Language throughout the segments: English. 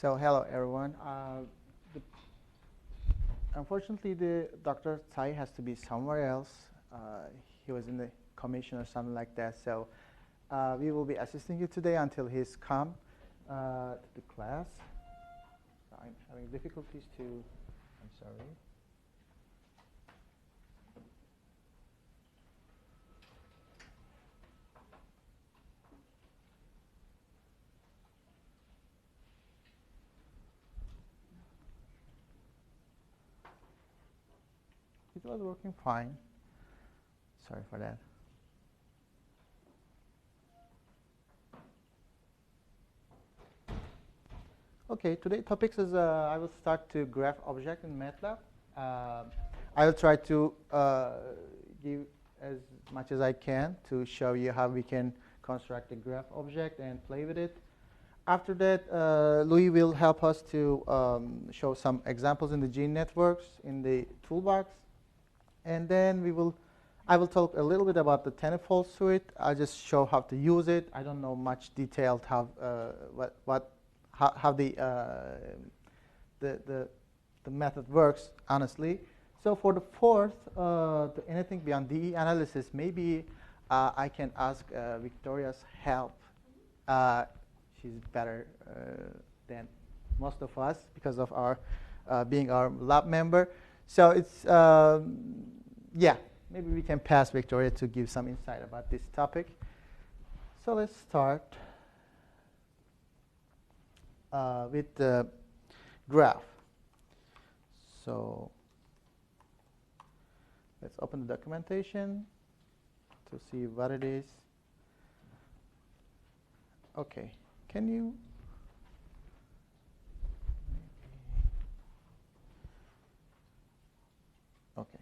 So hello everyone. The, Unfortunately, the Dr. Tsai has to be somewhere else. He was in the commission or something like that. So we will be assisting you today until he's come to the class. I'm having difficulties to. I'm sorry. It was working fine. Sorry for that. Okay, today's topics is I will start to graph object in MATLAB. I will try to give as much as I can to show you how we can construct a graph object and play with it. After that, Louis will help us to show some examples in the gene networks in the toolbox. And then I will talk a little bit about the Tennefold suite. I'll just show how to use it. I don't know much detailed how the method works, honestly. So for the fourth, anything beyond DE analysis, maybe I can ask Victoria's help. She's better than most of us because of our being our lab member. So it's, yeah, maybe we can pass Victoria to give some insight about this topic. So let's start with the graph. So let's open the documentation to see what it is. Okay, can you? Okay.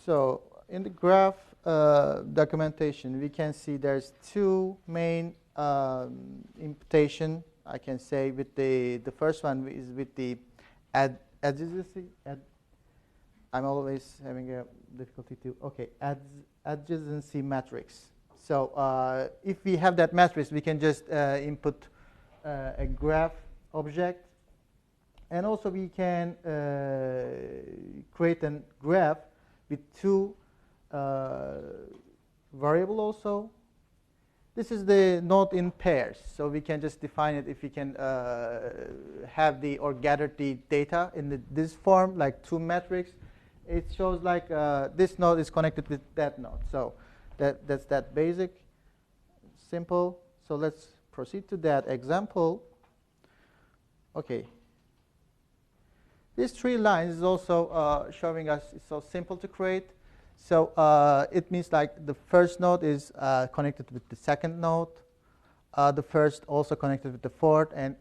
So in the graph documentation, we can see there's two main imputation. I can say with the first one is with the adjacency. I'm always having a difficulty to adjacency matrix. So if we have that matrix, we can just input a graph object. And also we can create a graph with two variable also. This is the node in pairs. So we can just define it if we can have the or gather the data in this form, like two matrix. It shows like this node is connected with that node. So that's that basic, simple. So let's proceed to that example. Okay. These three lines is also showing us it's so simple to create. So it means like the first node is connected with the second node, the first also connected with the fourth, and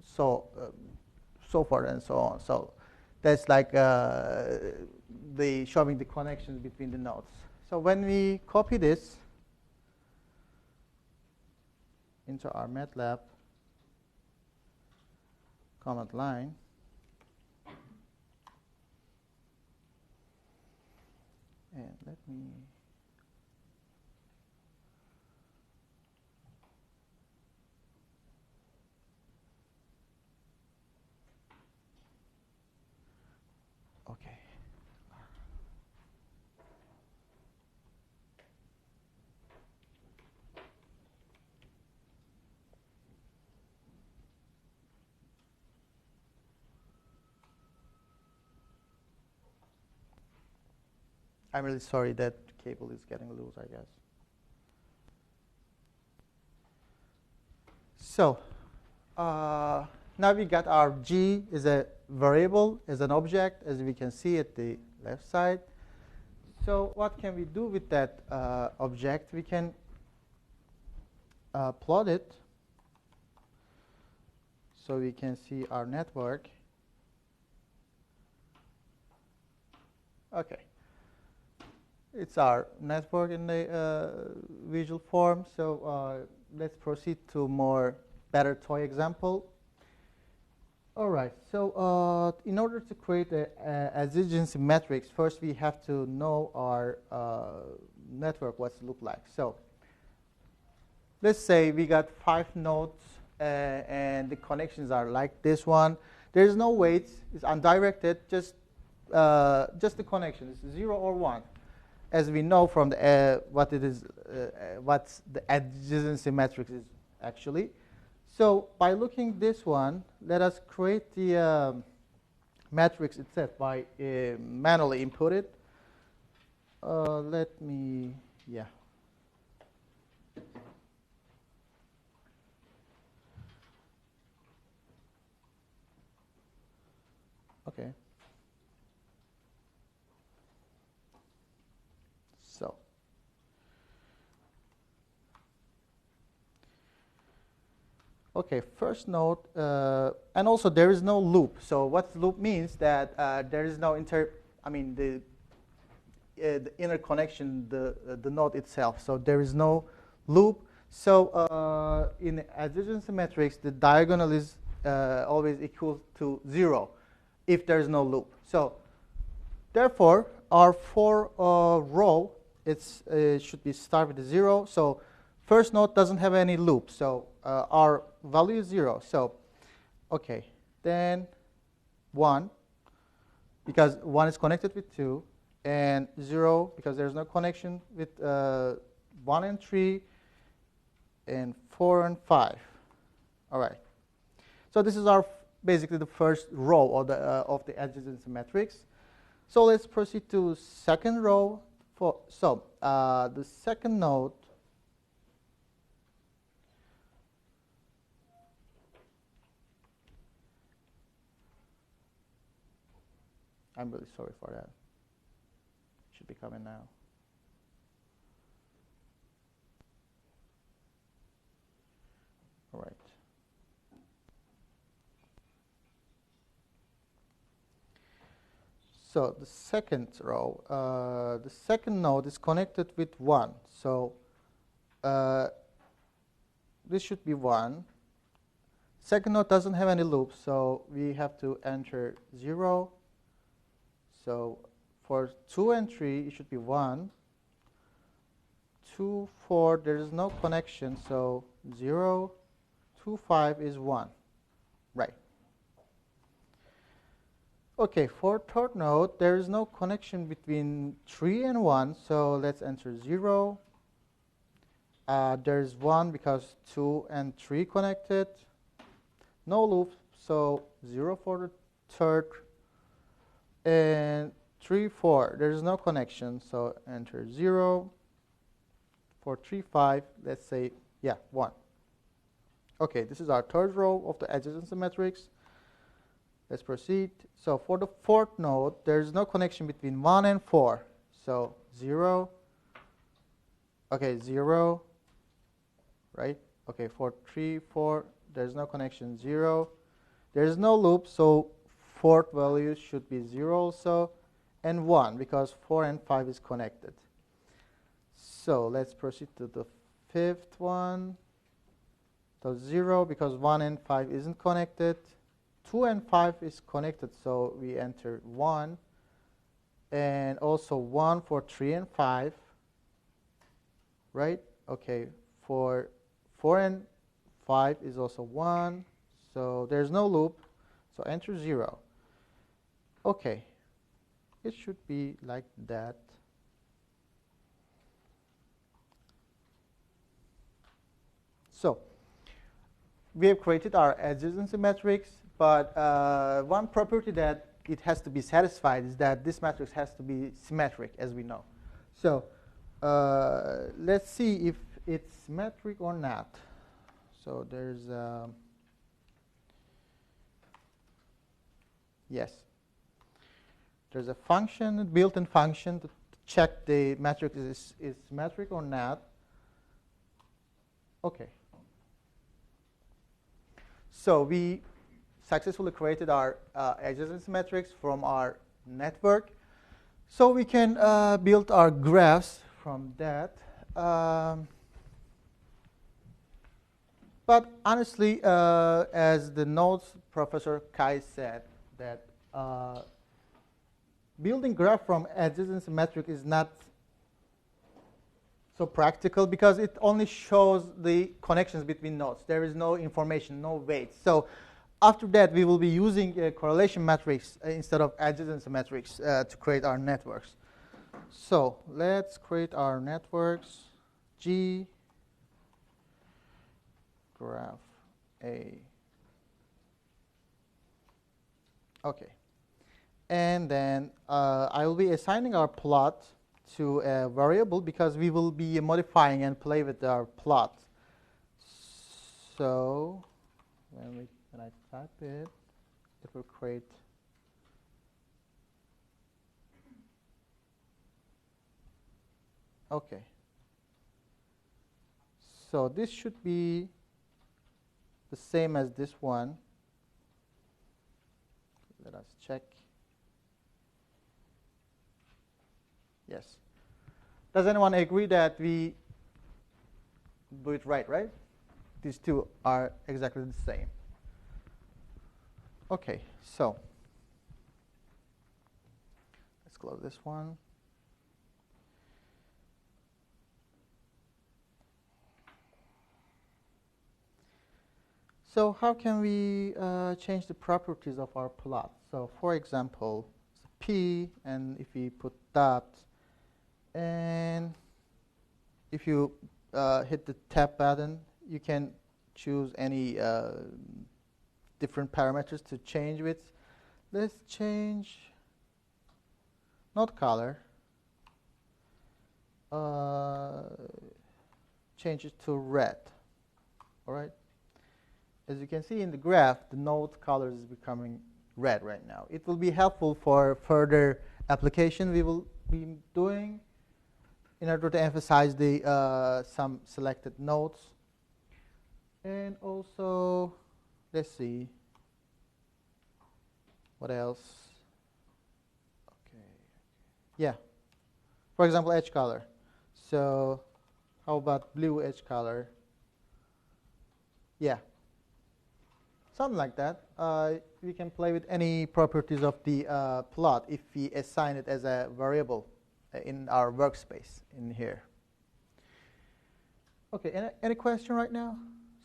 so forth and so on. So that's like the showing the connections between the nodes. So when we copy this into our MATLAB command line, and let me okay. I'm really sorry that cable is getting loose, I guess. So now we got our G is a variable, as an object, as we can see at the left side. So what can we do with that object? We can plot it so we can see our network. Okay. It's our network in the visual form. So let's proceed to more better toy example. All right. So in order to create a adjacency matrix, first we have to know our network what's look like. So let's say we got 5 nodes and the connections are like this one. There's no weights. It's undirected. Just the connection. It's 0 or 1, as we know from the what it is, what's the adjacency matrix is actually. So by looking this one, let us create the matrix itself by manually input it. Let me, yeah. Okay. So. Okay, first node, and also there is no loop. So what loop means that there is no the inner connection, the node itself. So there is no loop. So in adjacency matrix, the diagonal is always equal to 0 if there is no loop. So therefore, our for row should be start with a 0. So first node doesn't have any loop. So our value is 0. So okay, then 1 because 1 is connected with 2, and 0 because there's no connection with 1 and 3, and 4 and 5. All right. So this is our basically the first row of the adjacency matrix. So let's proceed to second row. The second node. I'm really sorry for that. Should be coming now. All right. So the second row, the second node is connected with 1. So this should be 1. Second node doesn't have any loops, so we have to enter 0. So for 2 and 3, it should be 1. 2, 4, there is no connection, so 0. 2, 5 is 1. Right. Okay, for third node, there is no connection between 3 and 1, so let's enter 0. There's 1 because 2 and 3 connected. No loop, so 0 for the third. And 3, 4, there is no connection, so enter 0. For 3, 5, let's say, 1. Okay, this is our third row of the adjacency matrix. Let's proceed. So for the fourth node, there is no connection between 1 and 4. So 0. Okay, 0. Right? Okay, for 3, 4, there's no connection, 0. There is no loop, so fourth value should be 0 also, and 1 because 4 and 5 is connected. So let's proceed to the fifth one. So 0 because 1 and 5 isn't connected. 2 and 5 is connected, so we enter 1. And also 1 for 3 and 5. Right? Okay, for 4 and 5 is also 1. So there's no loop, so enter 0. Okay, it should be like that. So we have created our adjacency matrix, but one property that it has to be satisfied is that this matrix has to be symmetric, as we know. So let's see if it's symmetric or not. So there's yes. There's a function, built-in function, to check the matrix is symmetric or not. Okay. So we successfully created our adjacency matrix from our network. So we can build our graphs from that. But honestly, as the notes Professor Kai said, that building graph from adjacency matrix is not so practical because it only shows the connections between nodes. There is no information, no weights. So after that, we will be using a correlation matrix instead of adjacency matrix to create our networks. So let's create our networks. G graph A. Okay. And then I will be assigning our plot to a variable because we will be modifying and play with our plot. So when I type it, it will create. Okay. So this should be the same as this one. Let us check. Yes. Does anyone agree that we do it right? These two are exactly the same. Okay, so let's close this one. So how can we change the properties of our plot? So for example, P, and if we put dot, and if you hit the tab button, you can choose any different parameters to change with. Let's change node color. Change it to red. All right. As you can see in the graph, the node color is becoming red right now. It will be helpful for further application we will be doing in order to emphasize the some selected nodes. And also, let's see, what else? Okay, yeah. For example, edge color. So how about blue edge color? Yeah. Something like that. We can play with any properties of the plot if we assign it as a variable in our workspace in here. Okay, any question right now?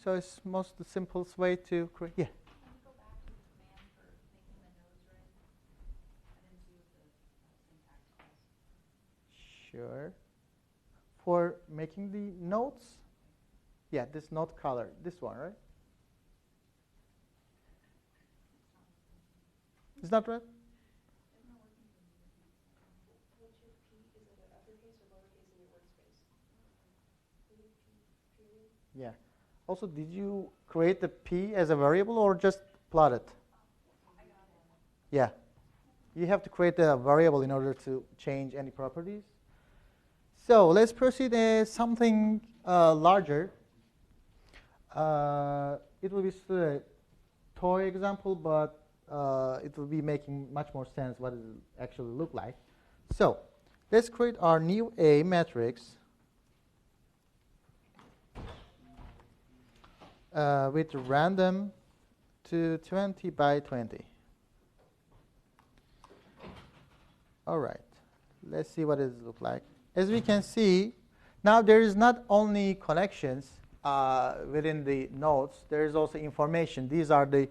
So it's most the simplest way to create. Yeah. Can you go back to the command for making the nodes red? I didn't see what the syntax was. Sure. For making the nodes, yeah, this node color, this one, right? It's not red? It's not working for me. What's your P? Is it an uppercase or lowercase in your workspace? Period. Yeah. Also, did you create the P as a variable or just plot it? I got it. Yeah. You have to create a variable in order to change any properties. So let's proceed as something larger. It will be still a toy example, but it will be making much more sense what it actually look like. So let's create our new A matrix with random to 20 by 20. All right, let's see what it look like. As we can see, now there is not only connections within the nodes, there is also information. These are the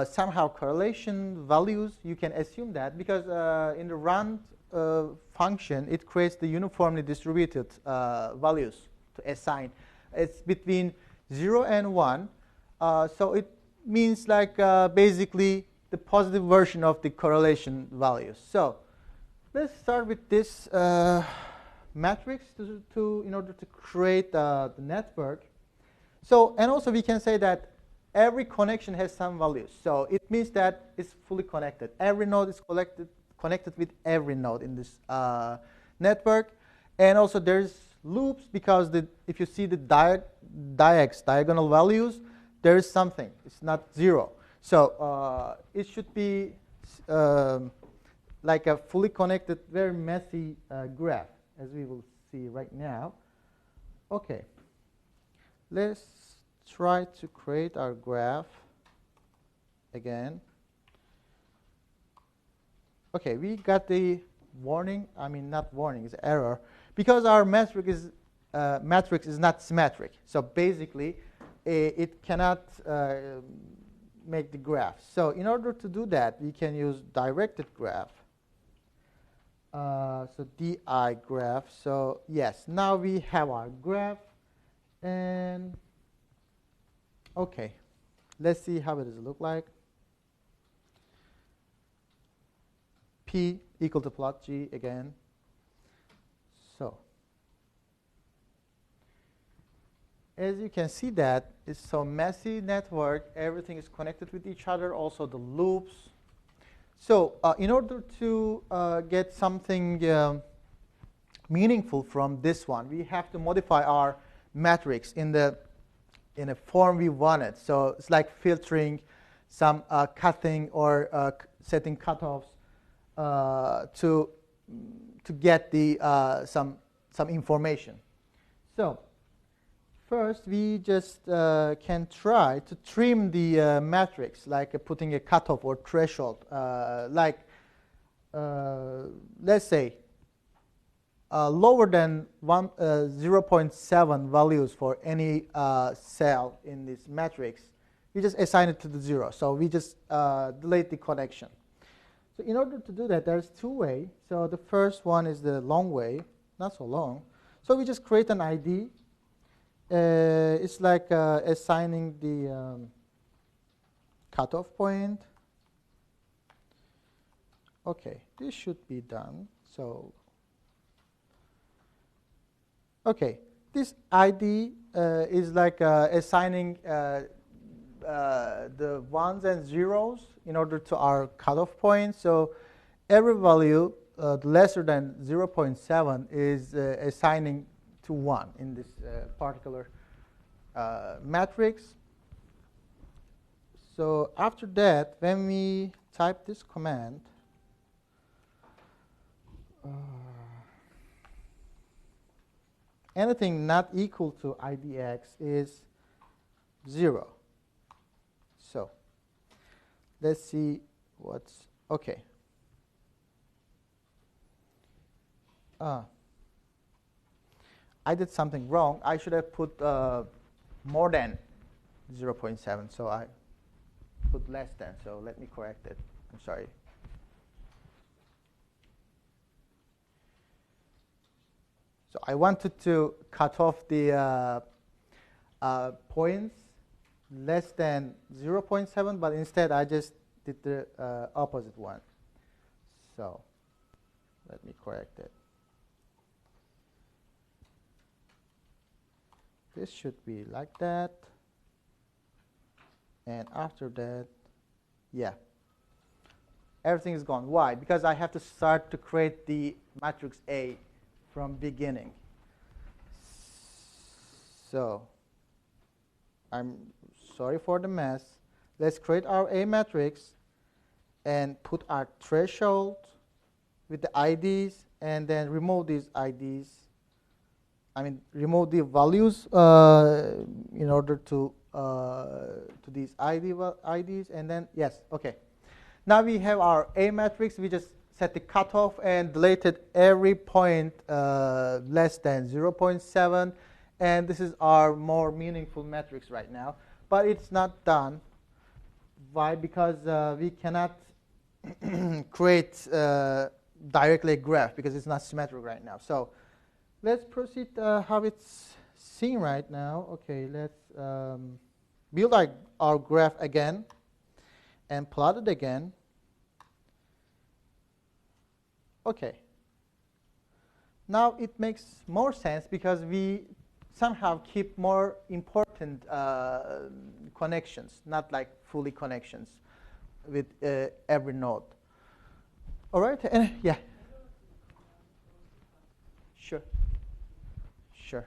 somehow correlation values. You can assume that because in the rand function, it creates the uniformly distributed values to assign. It's between 0 and 1. So it means like basically the positive version of the correlation values. So let's start with this matrix in order to create the network. So, and also we can say that every connection has some values. So it means that it's fully connected. Every node is connected with every node in this network. And also there's loops because if you see the diagonal values, there is something. It's not 0. So it should be like a fully connected, very messy graph, as we will see right now. Okay, let's try to create our graph again. Okay, we got the warning. I mean, not warning, it's error. Because our metric is matrix is not symmetric. So basically, it cannot make the graph. So in order to do that, we can use directed graph. So DI graph. So yes, now we have our graph. And OK, let's see how it does look like. P equal to plot G again. So as you can see that it's so messy network. Everything is connected with each other. Also the loops. So in order to get something meaningful from this one, we have to modify our matrix in a form we wanted. So it's like filtering, some cutting, or setting cutoffs to get the some information. So first, we just can try to trim the matrix, like putting a cutoff or threshold, let's say lower than 0.7 values for any cell in this matrix. We just assign it to the 0. So we just delete the connection. So in order to do that, there's two ways. So the first one is the long way, not so long. So we just create an ID. It's like assigning the cutoff point. OK, this should be done. So OK, this ID is like assigning the ones and zeros in order to our cutoff point. So every value lesser than 0.7 is assigning to 1 in this particular matrix. So after that, when we type this command, anything not equal to IDX is 0. So let's see what's OK. I did something wrong. I should have put more than 0.7. So I put less than. So let me correct it. I'm sorry. So I wanted to cut off the points less than 0.7, but instead I just did the opposite one. So let me correct it. This should be like that. And after that, yeah, everything is gone. Why? Because I have to start to create the matrix A from beginning. So I'm sorry for the mess. Let's create our A matrix and put our threshold with the IDs, and then remove these IDs. I mean, remove the values in order to these IDs, and then yes, OK. Now we have our A matrix. We just set the cutoff and deleted every point less than 0.7, and this is our more meaningful matrix right now. But it's not done. Why? Because we cannot create directly a graph because it's not symmetric right now. So let's proceed how it's seen right now. OK, let's build our graph again and plot it again. OK. Now it makes more sense because we somehow keep more important connections, not like fully connections with every node. All right? And yeah. Sure. Sure.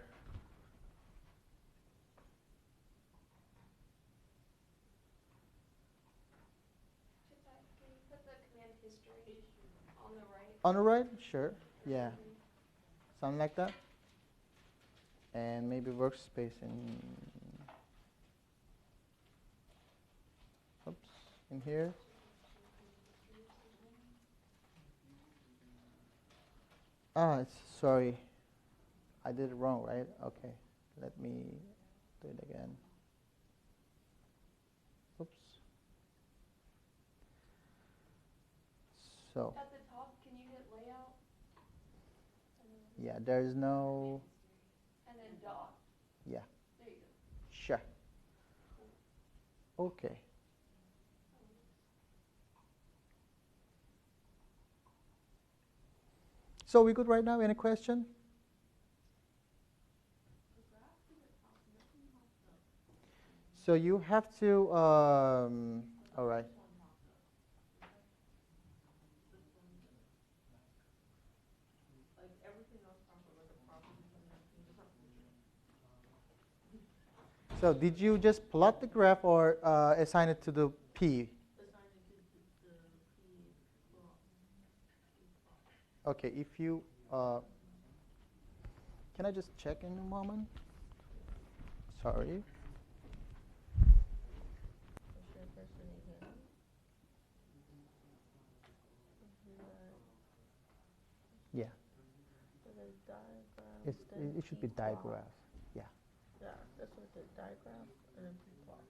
Can you put the command history on the right? On the right? Sure. Yeah. Something like that. And maybe workspace in here. Sorry. I did it wrong, right? Okay, let me do it again. Oops. So, At the top, can you hit layout? yeah, there is no, And then dot. yeah, There you go. sure. Okay. So we good right now? Any question? So you have to, all right. So did you just plot the graph or assign it to the P? Okay, if you, can I just check in a moment? Sorry. Yeah. It should be digraph. Yeah. Yeah, that's what the diagram and then plot.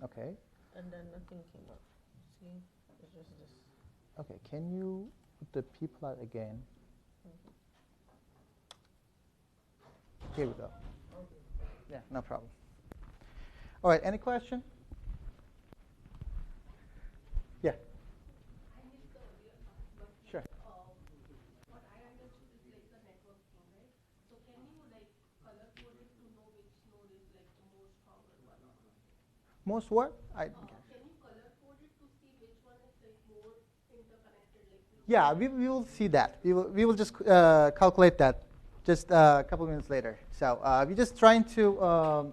Okay. And then nothing came up. See, it's just this. Okay, can you put the P plot again? Here we go. Yeah, no problem. All right, any question? Yeah. I missed the earlier part, but Sure. what I understood is like the network thing, right? So can you like color code it to know which node is like the more stronger one or not? Most what? Can you color code it to see which one is like more interconnected? Like Yeah, we will see that. We will just calculate that just a couple minutes later. So we're just trying to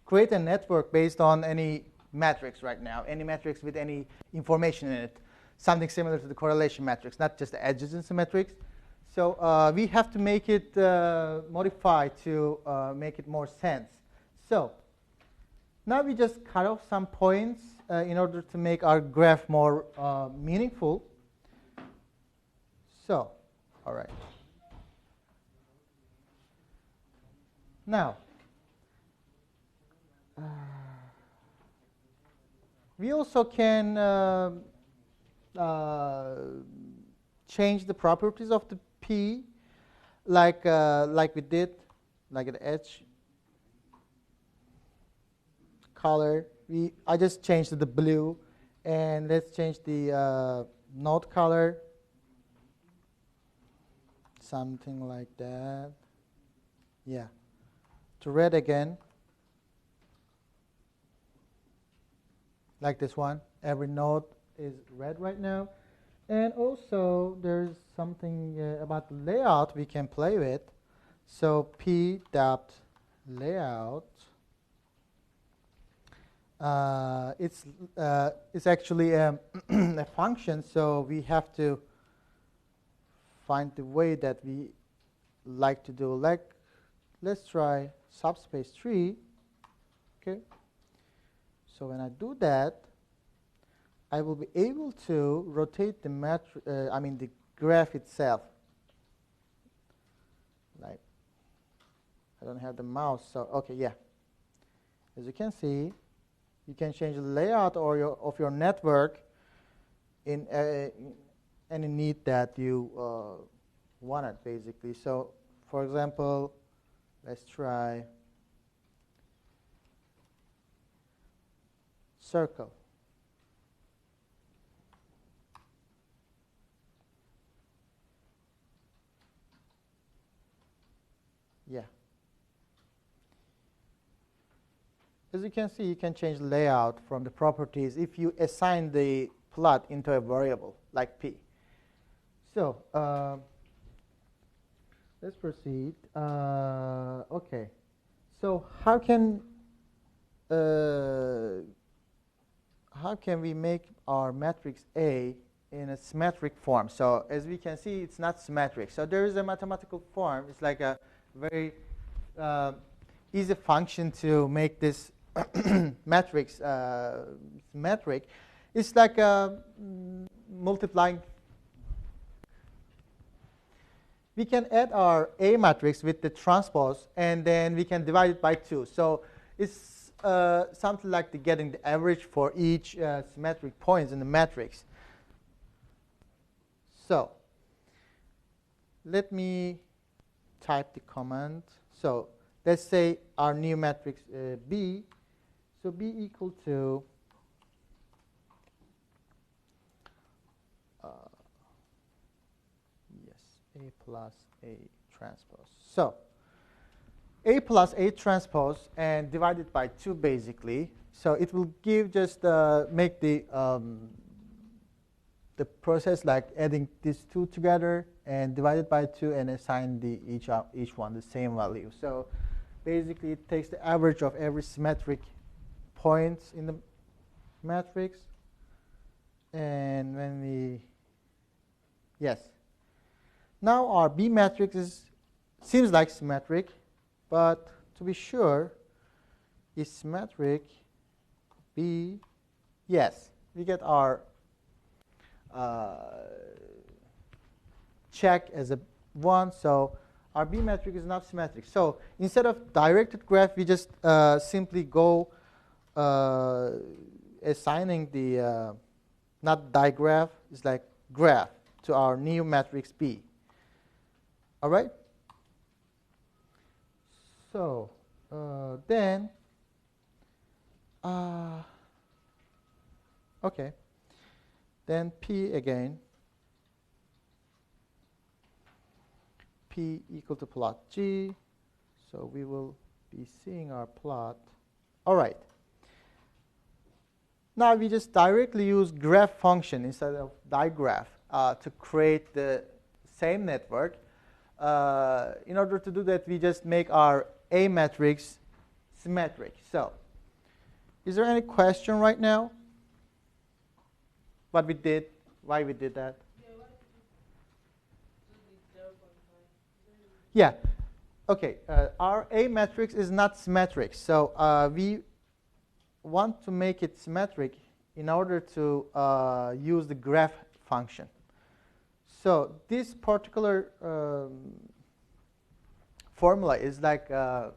create a network based on any matrix right now, any matrix with any information in it, something similar to the correlation matrix, not just the adjacency matrix. So we have to make it modify to make it more sense. So now we just cut off some points in order to make our graph more meaningful. So, all right. Now, we also can change the properties of the P, like we did, like an edge color. I just changed to the blue, and let's change the node color, something like that. Yeah, to red again. Like this one, every node is red right now. And also there's something about the layout we can play with. So p dot layout, it's actually a function, so we have to find the way that we like to do. Like, let's try subspace 3. Okay. So when I do that, I will be able to rotate the the graph itself. Like, I don't have the mouse, so okay, yeah. As you can see, you can change the layout of your network in any need that you want it, basically. So, for example, let's try circle. Yeah. As you can see, you can change the layout from the properties if you assign the plot into a variable like P. So let's proceed. Okay. So how can we make our matrix A in a symmetric form? So as we can see, it's not symmetric. So there is a mathematical form. It's like a very easy function to make this matrix symmetric. It's like multiplying. we can add our A matrix with the transpose, and then we can divide it by 2. So it's something like getting the average for each symmetric points in the matrix. So let me type the command. So let's say our new matrix B. So B equal to A plus A transpose. So A plus A transpose and divided by 2 basically. So it will give just make the process like adding these 2 together and divided by 2 and assign each one the same value. So basically it takes the average of every symmetric points in the matrix, and when we now our B matrix seems like symmetric, but to be sure, is symmetric B? Yes, we get our check as a 1, so our B matrix is not symmetric. So instead of directed graph, we just simply go assigning the not digraph, it's like graph to our new matrix B. All right? So then, okay. Then P again. P equal to plot G. So we will be seeing our plot. All right. Now we just directly use graph function instead of digraph to create the same network. In order to do that, we just make our A matrix symmetric. So is there any question right now? What we did, why we did that? Yeah. Okay. Our A matrix is not symmetric. So we want to make it symmetric in order to use the graph function. So this particular formula is like A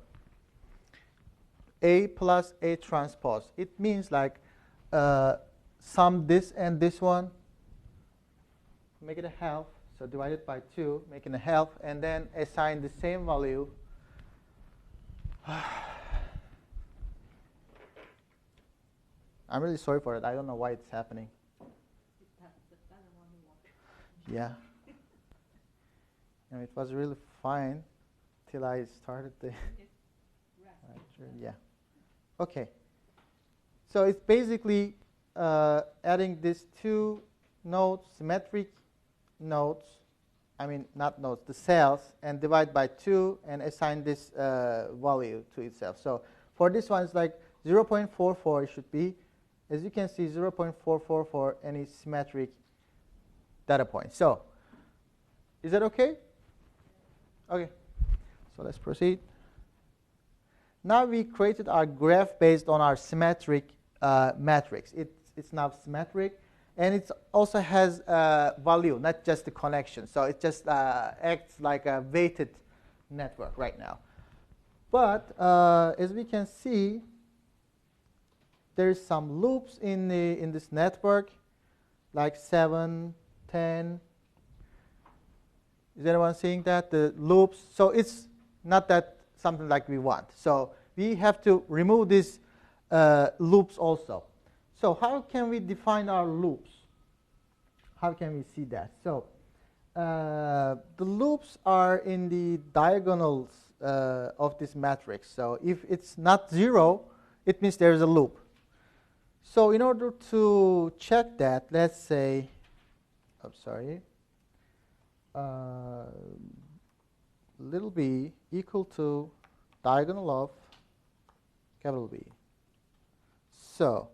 plus A transpose. It means like sum this and this one, make it a half. So divide it by 2, making a half, and then assign the same value. I'm really sorry for it. I don't know why it's happening. Yeah. And it was really fine till I started the. Yeah. Okay. So it's basically adding these 2 nodes, symmetric nodes, I mean not nodes, the cells, and divide by 2 and assign this value to itself. So for this one, it's like 0.44 it should be. As you can see, 0.44 for any symmetric data point. So is that okay? Okay. So let's proceed. Now we created our graph based on our symmetric matrix. It's now symmetric. And it also has value, not just the connection. So it just acts like a weighted network right now. But as we can see, there's some loops in this network, like 7, 10. Is anyone seeing that? The loops. So it's not that something like we want. So we have to remove these loops also. So how can we define our loops? How can we see that? So the loops are in the diagonals of this matrix. So if it's not 0, it means there is a loop. So in order to check that, let's say, little b equal to diagonal of capital B. So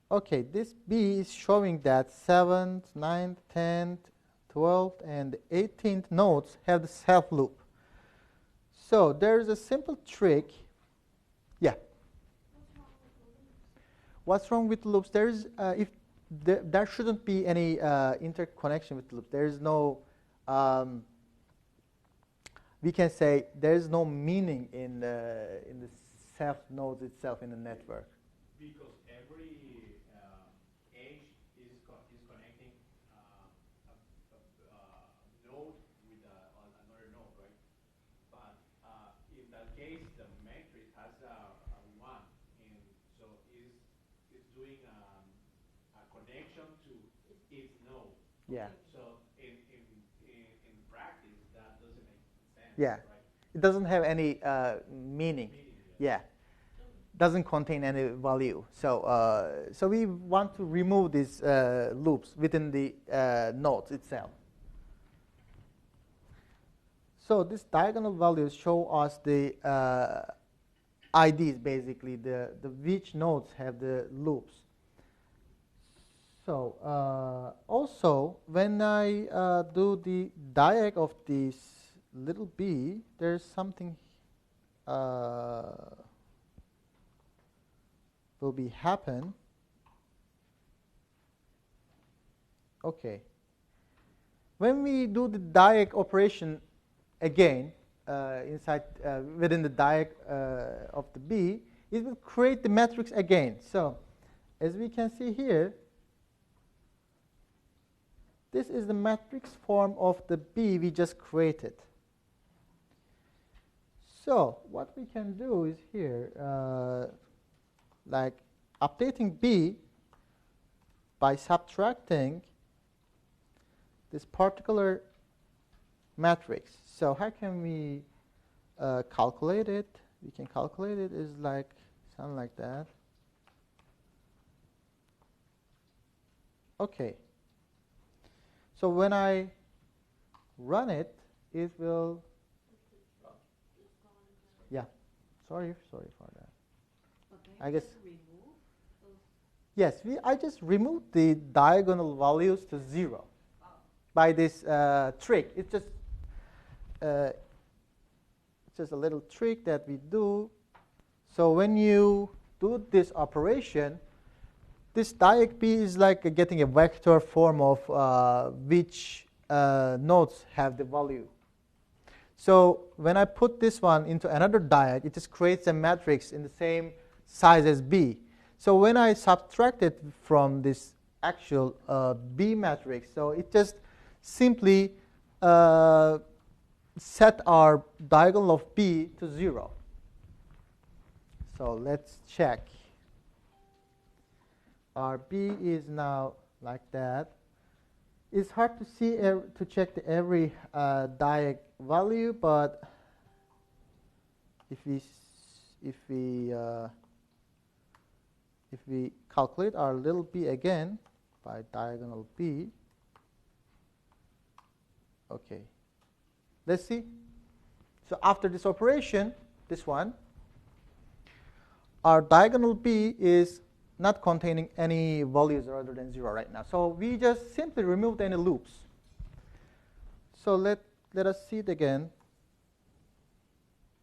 okay, this B is showing that 7th, 9th, 10th, 12th, and 18th nodes have the self loop. So there is a simple trick. Yeah. What's wrong with loops? There is there shouldn't be any interconnection with loops. There is no we can say there is no meaning in the self nodes itself in the network. Because every edge is connecting a node with another node, right? But in that case, the matrix has a one, and so is doing a connection to its node. Yeah. So in practice, that doesn't make sense, Yeah. right? It doesn't have any meaning. Yeah. Doesn't contain any value. So we want to remove these loops within the nodes itself. So these diagonal values show us the IDs, basically, the which nodes have the loops. So also, when I do the diag of this little b, there's something will be happen. Okay. When we do the diag operation again inside within the diag of the B, it will create the matrix again. So as we can see here, this is the matrix form of the B we just created. So what we can do is here, like updating B by subtracting this particular matrix. So how can we calculate it? We can calculate it is like something like that. Okay. So when I run it, it will. Yeah. Sorry for that. I guess. Yes, I just removed the diagonal values to 0 by this trick. It's just a little trick that we do. So when you do this operation, this diag B is like getting a vector form of which nodes have the value. So when I put this one into another diag, it just creates a matrix in the same size as B. So when I subtract it from this actual B matrix, so it just simply set our diagonal of B to 0. So let's check. Our B is now like that. It's hard to see to check every diag value, but if we calculate our little b again by diagonal B, okay. Let's see. So after this operation, this one, our diagonal B is not containing any values other than 0 right now. So we just simply removed any loops. So let us see it again.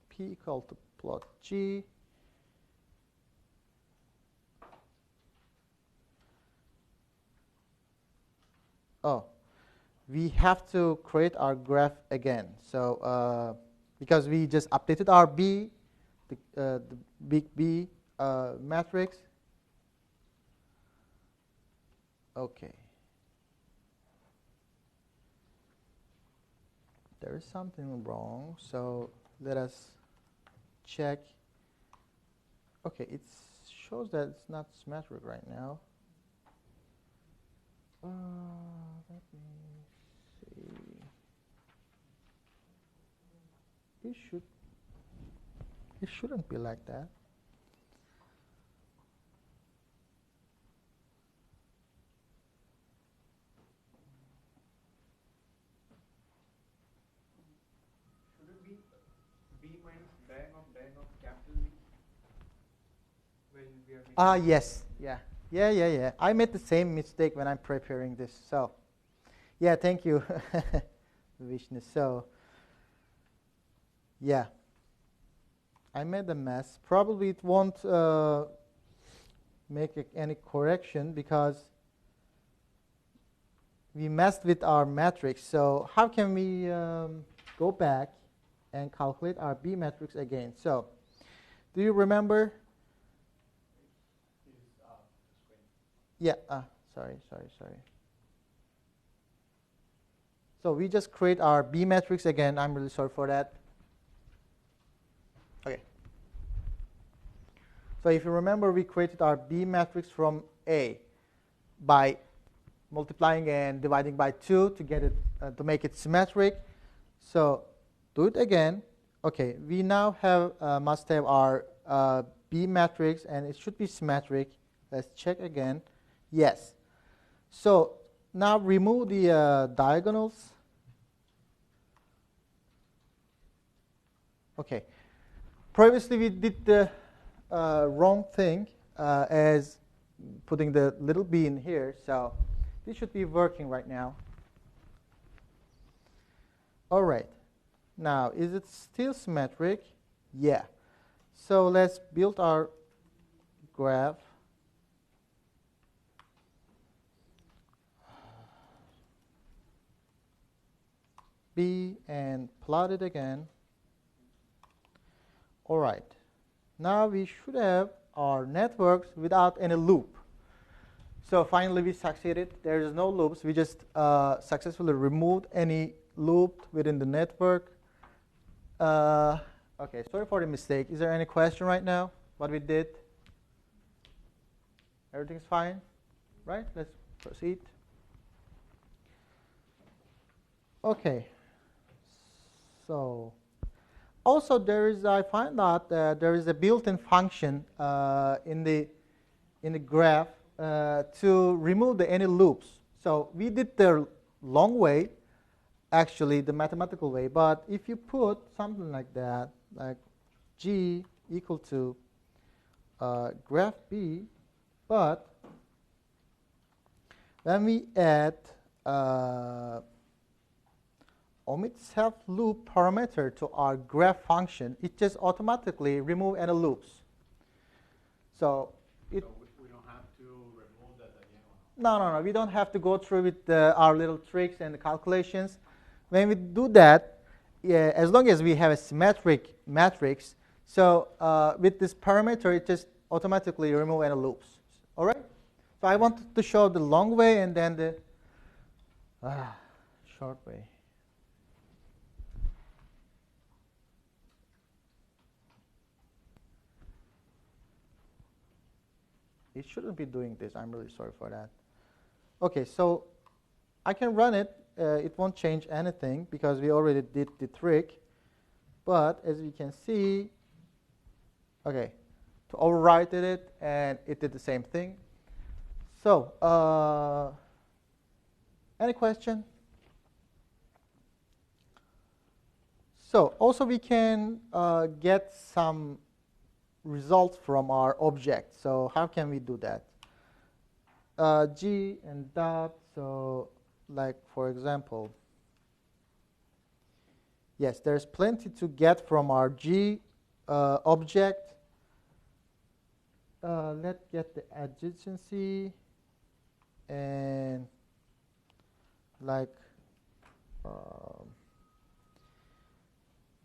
P equal to plot G. Oh, we have to create our graph again. So because we just updated our B, the big B matrix. Okay. There is something wrong, so let us check. Okay, it shows that it's not symmetric right now. Let me see. It shouldn't be like that. Yes. Yeah. I made the same mistake when I'm preparing this. So, yeah, thank you, Vishnu. So, yeah, I made a mess. Probably it won't make any correction because we messed with our matrix. So, how can we go back and calculate our B matrix again. So, do you remember? Yeah, sorry. So we just create our B matrix again. I'm really sorry for that. Okay. So if you remember, we created our B matrix from A by multiplying and dividing by 2 to get it to make it symmetric. So do it again. Okay, we now have must have our B matrix, and it should be symmetric. Let's check again. Yes. So now remove the diagonals. Okay. Previously we did the wrong thing as putting the little b in here. So this should be working right now. All right. Now, is it still symmetric? Yeah. So let's build our graph. B and plot it again. All right. Now we should have our networks without any loop. So finally we succeeded. There is no loops. We just successfully removed any loop within the network. Okay, sorry for the mistake. Is there any question right now? What we did? Everything's fine? Right? Let's proceed. Okay. So also there is, I find out there is a built-in function in the graph to remove any loops. So we did the long way, actually the mathematical way, but if you put something like that, like G equal to graph B, but when we add omit self loop parameter to our graph function, it just automatically remove any loops. So it. So we don't have to remove that again. No. We don't have to go through with our little tricks and the calculations. When we do that, yeah, as long as we have a symmetric matrix, so with this parameter, it just automatically remove any loops. All right. So I wanted to show the long way and then the short way. It shouldn't be doing this. I'm really sorry for that. Okay, so I can run it. It won't change anything because we already did the trick. But as we can see, okay, to overwrite it, and it did the same thing. So, any question? So also we can get some results from our object. So how can we do that? G and dot. So like for example, yes, there's plenty to get from our G object. Let's get the adjacency and like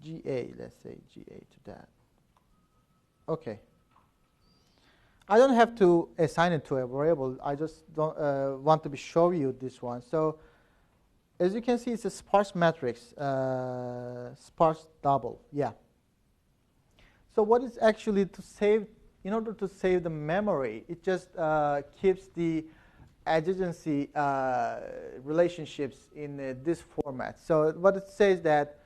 GA, let's say GA to that. Okay. I don't have to assign it to a variable. I just don't want to show you this one. So as you can see, it's a sparse matrix, sparse double. Yeah. So what is actually to save, in order to save the memory, it just keeps the adjacency relationships in this format. So what it says that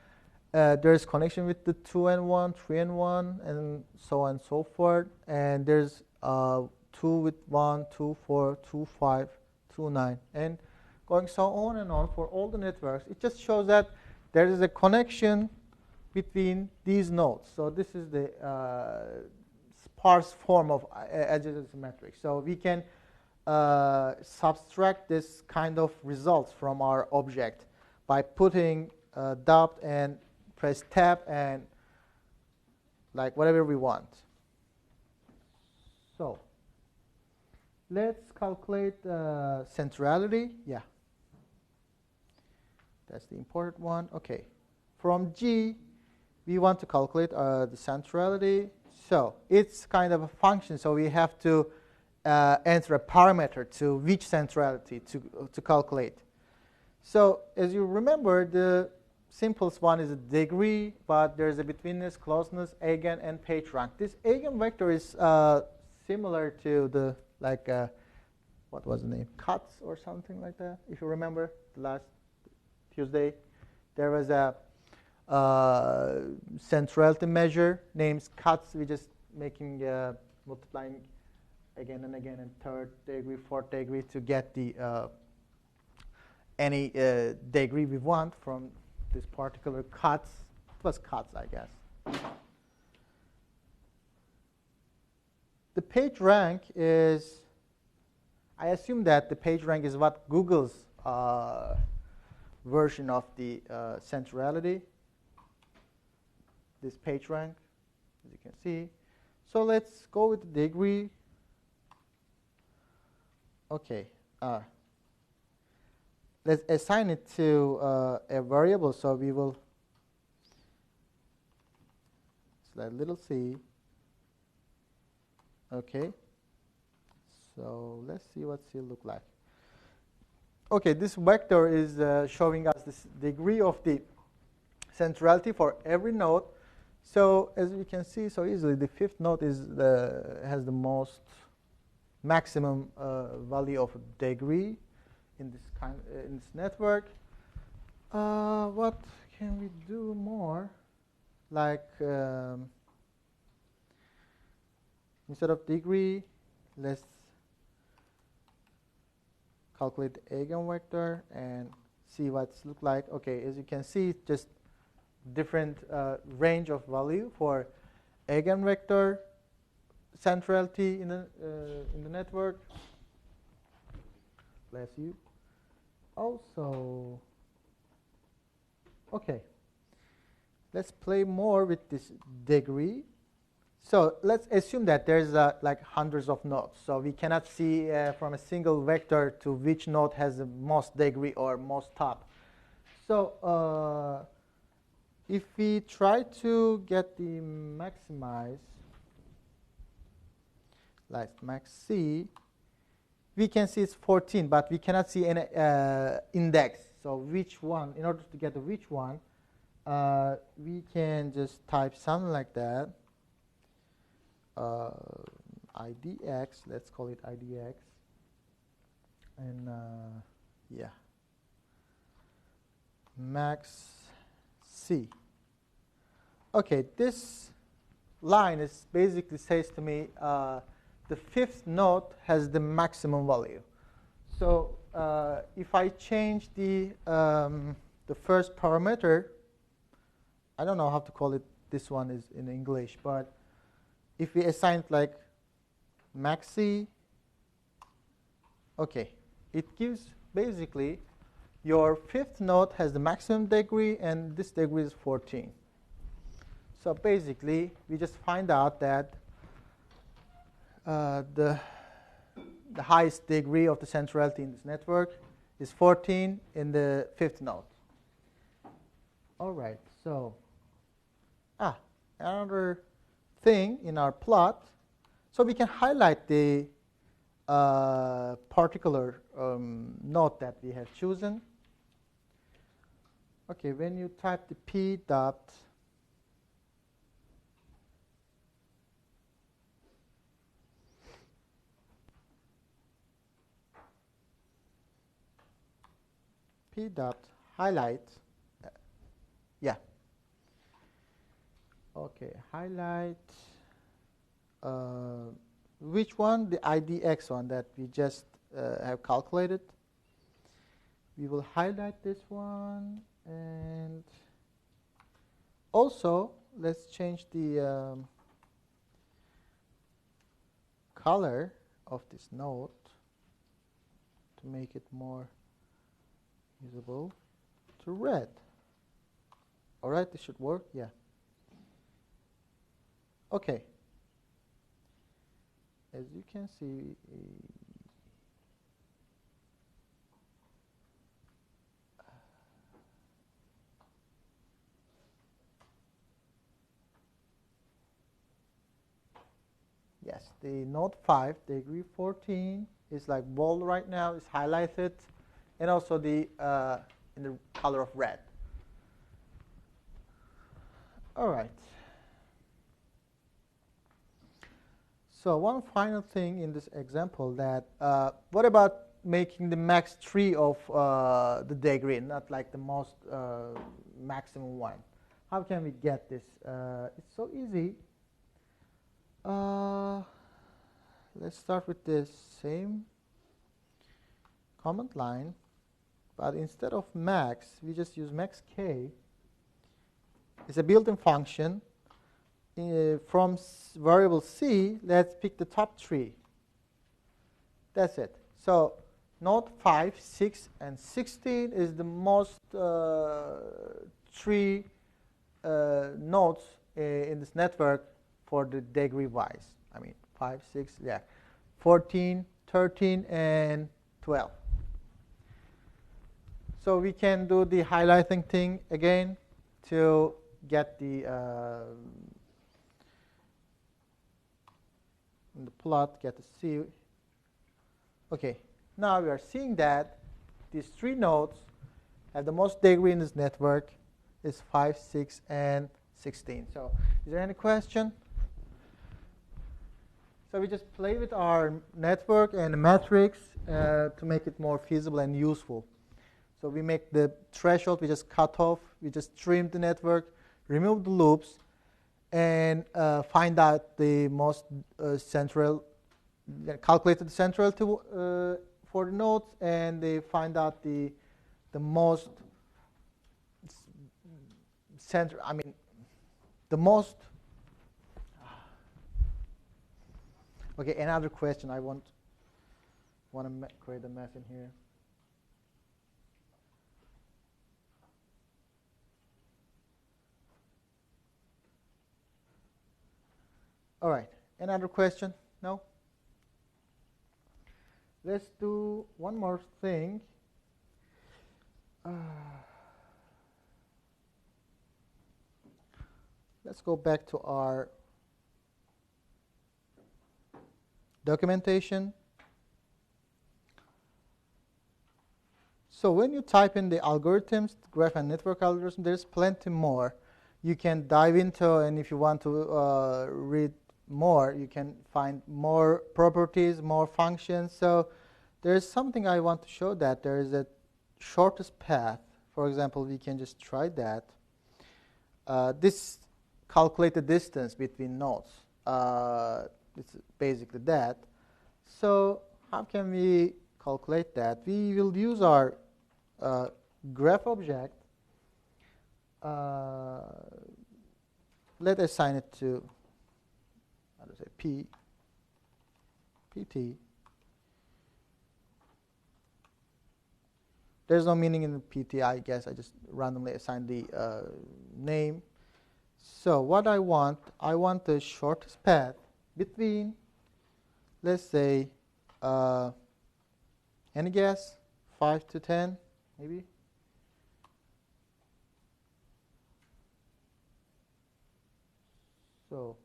there's connection with the 2 and 1, 3 and 1, and so on and so forth. And there's 2 with 1, 2, 4, 2, 5, 2, 9, and going so on and on for all the networks. It just shows that there is a connection between these nodes. So this is the sparse form of adjacency matrix. So we can subtract this kind of results from our object by putting dot and press tab and like whatever we want. So let's calculate centrality. Yeah, that's the important one. Okay, from G we want to calculate the centrality. So it's kind of a function. So we have to enter a parameter to which centrality to calculate. So as you remember, the simplest one is a degree, but there's a betweenness, closeness, eigen, and page rank. This eigenvector is similar to the what was the name? Cuts or something like that. If you remember, last Tuesday, there was a centrality measure named cuts. We just making multiplying again and again in third degree, fourth degree to get the any degree we want from this particular cuts. It was cuts, I guess. The page rank is, I assume that the page rank is what Google's version of the centrality, this page rank, as you can see. So let's go with the degree. Okay. Let's assign it to a variable. So we will select little c. Okay. So let's see what C look like. Okay, this vector is showing us this degree of the centrality for every node. So as you can see so easily, the fifth node is has the most maximum value of degree in this in this network. What can we do more? Like instead of degree, let's calculate the eigenvector and see what it looks like. Okay, as you can see, just different range of value for eigenvector centrality in the network. Bless you. Also, okay, let's play more with this degree. So let's assume that there's like hundreds of nodes. So we cannot see from a single vector to which node has the most degree or most top. So if we try to get the maximize, like max C, we can see it's 14, but we cannot see any index. So which one, in order to get the which one, we can just type something like that. IDX, let's call it IDX. And yeah, max C. Okay, this line is basically says to me the fifth node has the maximum value. So if I change the first parameter, I don't know how to call it. This one is in English, but if we assign it like max C, okay, it gives basically your fifth node has the maximum degree, and this degree is 14. So basically, we just find out that the highest degree of the centrality in this network is 14 in the fifth node. All right, so another thing in our plot, so we can highlight the particular node that we have chosen. Okay, when you type the p dot highlight, yeah. Okay, highlight which one? The IDX one that we just have calculated. We will highlight this one, and also let's change the color of this node to make it more usable to red. All right, this should work, yeah. Okay. As you can see, Yes, the node 5, degree 14, is like bold right now, it's highlighted, and also the in the color of red. All right. So one final thing in this example that what about making the max tree of the degree, not like the most maximum one? How can we get this? It's so easy. Let's start with the same command line, but instead of max, we just use max k. It's a built-in function. From variable c, let's pick the top 3. That's it. So node 5, 6, and 16 is the most 3 nodes in this network for the degree wise. I mean 5, 6, yeah, 14, 13, and 12. So we can do the highlighting thing again to get the in the plot, get to see. Okay, now we are seeing that these 3 nodes have the most degree in this network is 5, 6, and 16. So is there any question? So we just play with our network and the matrix to make it more feasible and useful. So we make the threshold, we just cut off, we just trim the network, remove the loops, and find out the most central, calculate the central to, for the nodes, and they find out the most center. I mean, the most. Okay, another question. I want to create a mess in here. All right, another question? No? Let's do one more thing. Let's go back to our documentation. So when you type in the algorithms, graph and network algorithms, there's plenty more you can dive into, and if you want to read more, you can find more properties, more functions. So there's something I want to show, that there is a shortest path. For example, we can just try that. This calculate the distance between nodes. It's basically that. So how can we calculate that? We will use our graph object. Let's assign it to, how to say, pt. There's no meaning in the pt, I guess. I just randomly assign the name. So what I want the shortest path between, let's say, any guess, 5 to 10, maybe? So,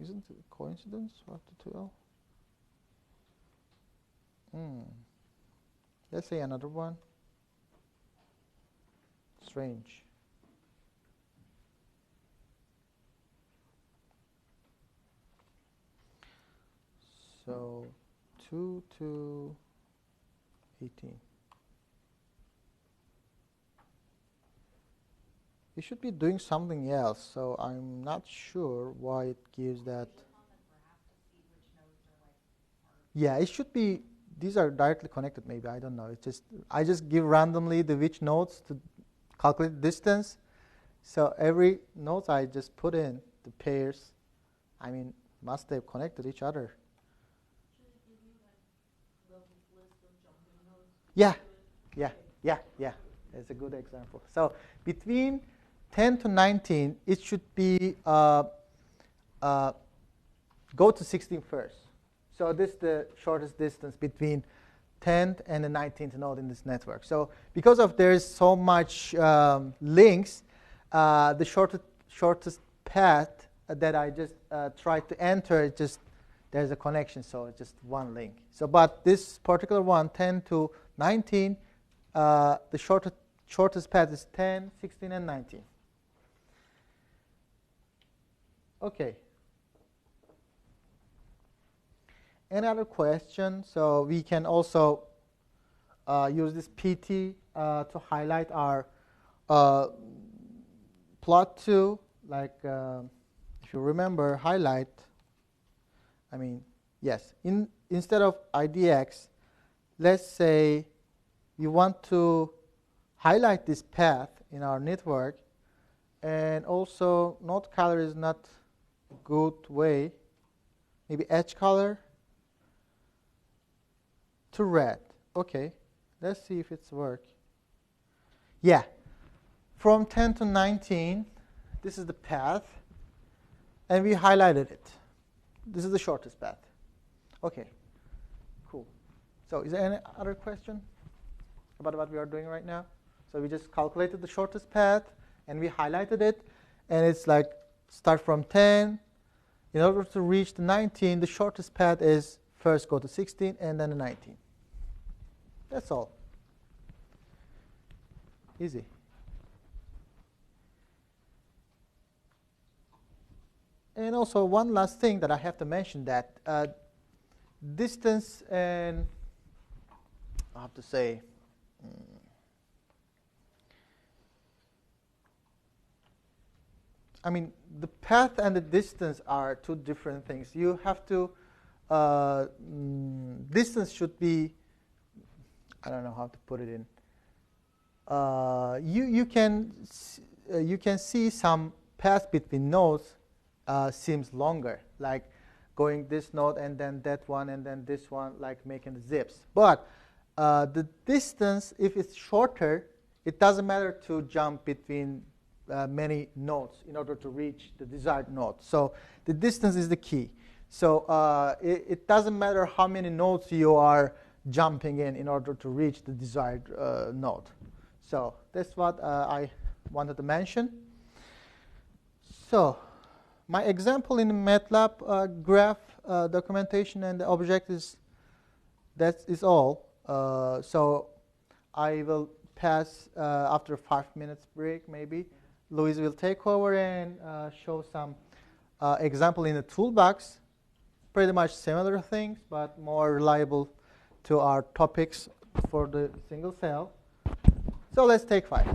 isn't it a coincidence, 5 to 12? Let's say another one. Strange. So 2 to 18. We should be doing something else, so I'm not sure why it gives that. Yeah, it should be, these are directly connected maybe, I don't know. It's just, I just give randomly the which nodes to calculate the distance. So every node I just put in the pairs, I mean, must have connected each other. Yeah. That's a good example. So between 10 to 19, it should be go to 16 first. So this is the shortest distance between 10th and the 19th node in this network. So because of there's so much links, the shortest path that I just tried to enter, it just there's a connection, so it's just one link. So, but this particular one, 10 to 19, the shortest path is 10, 16, and 19. Okay. Another question. So we can also use this PT to highlight our plot 2. Like if you remember, highlight. I mean, yes. Instead of IDX, let's say you want to highlight this path in our network, and also node color is not a good way. Maybe edge color to red. Okay, let's see if it's work. Yeah, from 10 to 19, this is the path, and we highlighted it. This is the shortest path. Okay, cool. So is there any other question about what we are doing right now? So we just calculated the shortest path, and we highlighted it, and it's like start from 10. In order to reach the 19, the shortest path is first go to 16 and then the 19. That's all. Easy. And also one last thing that I have to mention, that distance and I have to say I mean, the path and the distance are two different things. You have to distance should be, I don't know how to put it in. You can see some path between nodes seems longer, like going this node and then that one and then this one, like making the zips. But the distance, if it's shorter, it doesn't matter to jump between many nodes in order to reach the desired node. So the distance is the key. So it doesn't matter how many nodes you are jumping in order to reach the desired node. So that's what I wanted to mention. So my example in the MATLAB graph documentation and the object that is all. So I will pass after 5 minutes break maybe. Louise will take over and show some example in the toolbox. Pretty much similar things, but more reliable to our topics for the single cell. So let's take 5.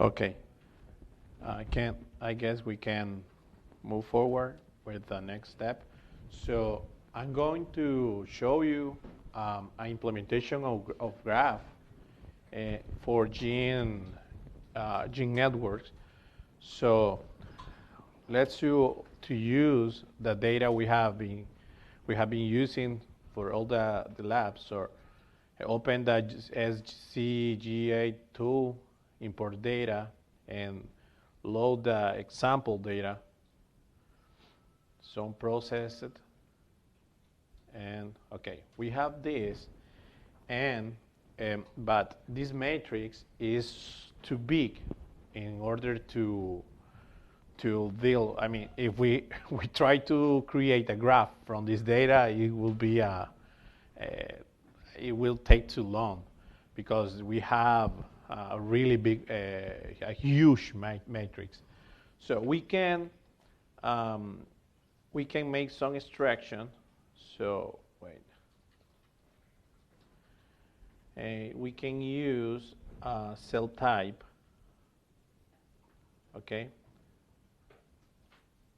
Okay. I guess we can move forward with the next step. So I'm going to show you an implementation of graph for gene networks. So let's to use the data we have been using for all the labs. So open the SCGA tool, import data, and load the example data. So process it, and okay, we have this, and but this matrix is too big in order to deal. I mean, if we we try to create a graph from this data, it will be it will take too long because we have a really big, a huge matrix. So we can make some extraction. So wait, we can use cell type. Okay.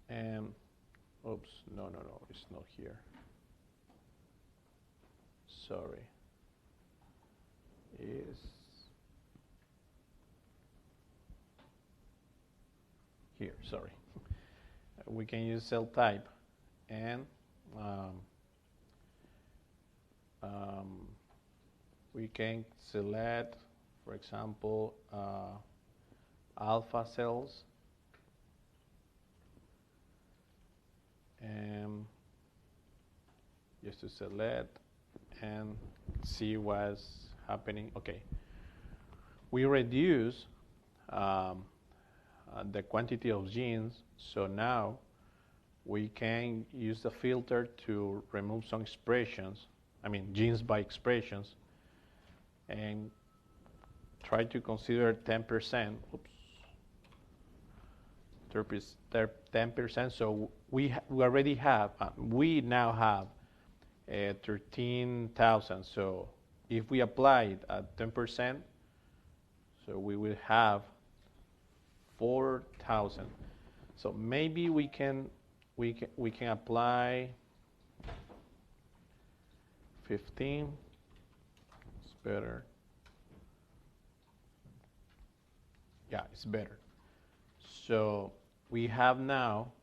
And oops, no, it's not here. Sorry. Is here, sorry. We can use cell type, and we can select, for example, alpha cells, and just to select and see what's happening. Okay, we reduce the quantity of genes, so now we can use the filter to remove some expressions, I mean genes by expressions, and try to consider 10%, oops, 10%, so we already have, we now have 13,000, so if we apply it at 10%, so we will have 4,000. So maybe we can apply 15. It's better. Yeah, it's better. So we have now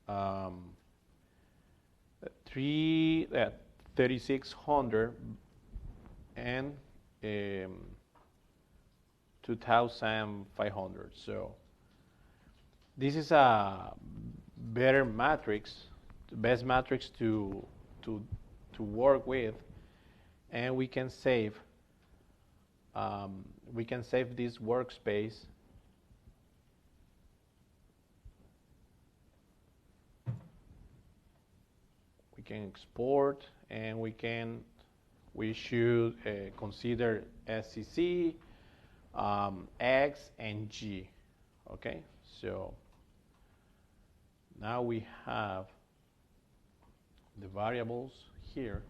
3,600 and 2,500. So this is a better matrix, the best matrix to work with, and we can save this workspace. We can export, and we should consider SCC, X, and G. Okay, so now we have the variables here,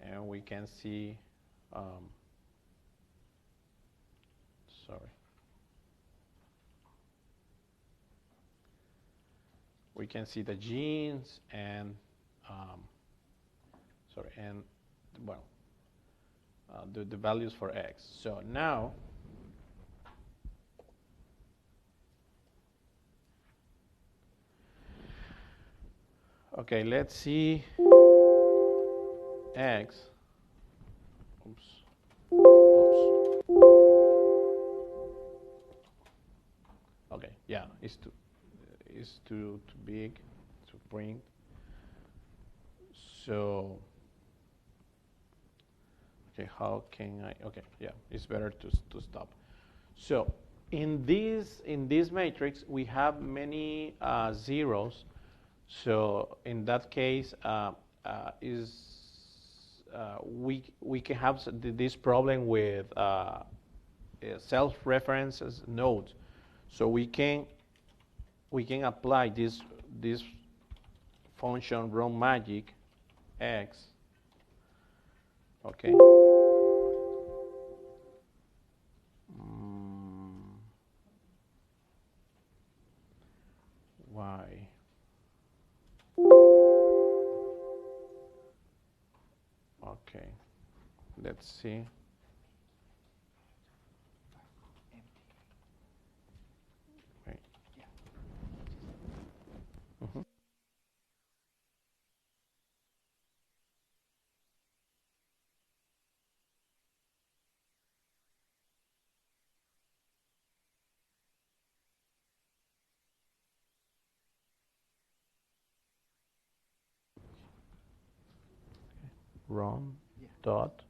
and we can see, we can see the genes and the values for X. So now okay, let's see X. Oops. Okay, yeah, it's too big to print. So okay, how can I? Okay, yeah, it's better to stop. So in this matrix we have many zeros. So in that case, we can have this problem with self-references nodes. So we can apply this function run magic X. Okay. let's see. Wait. Mhm. Run dot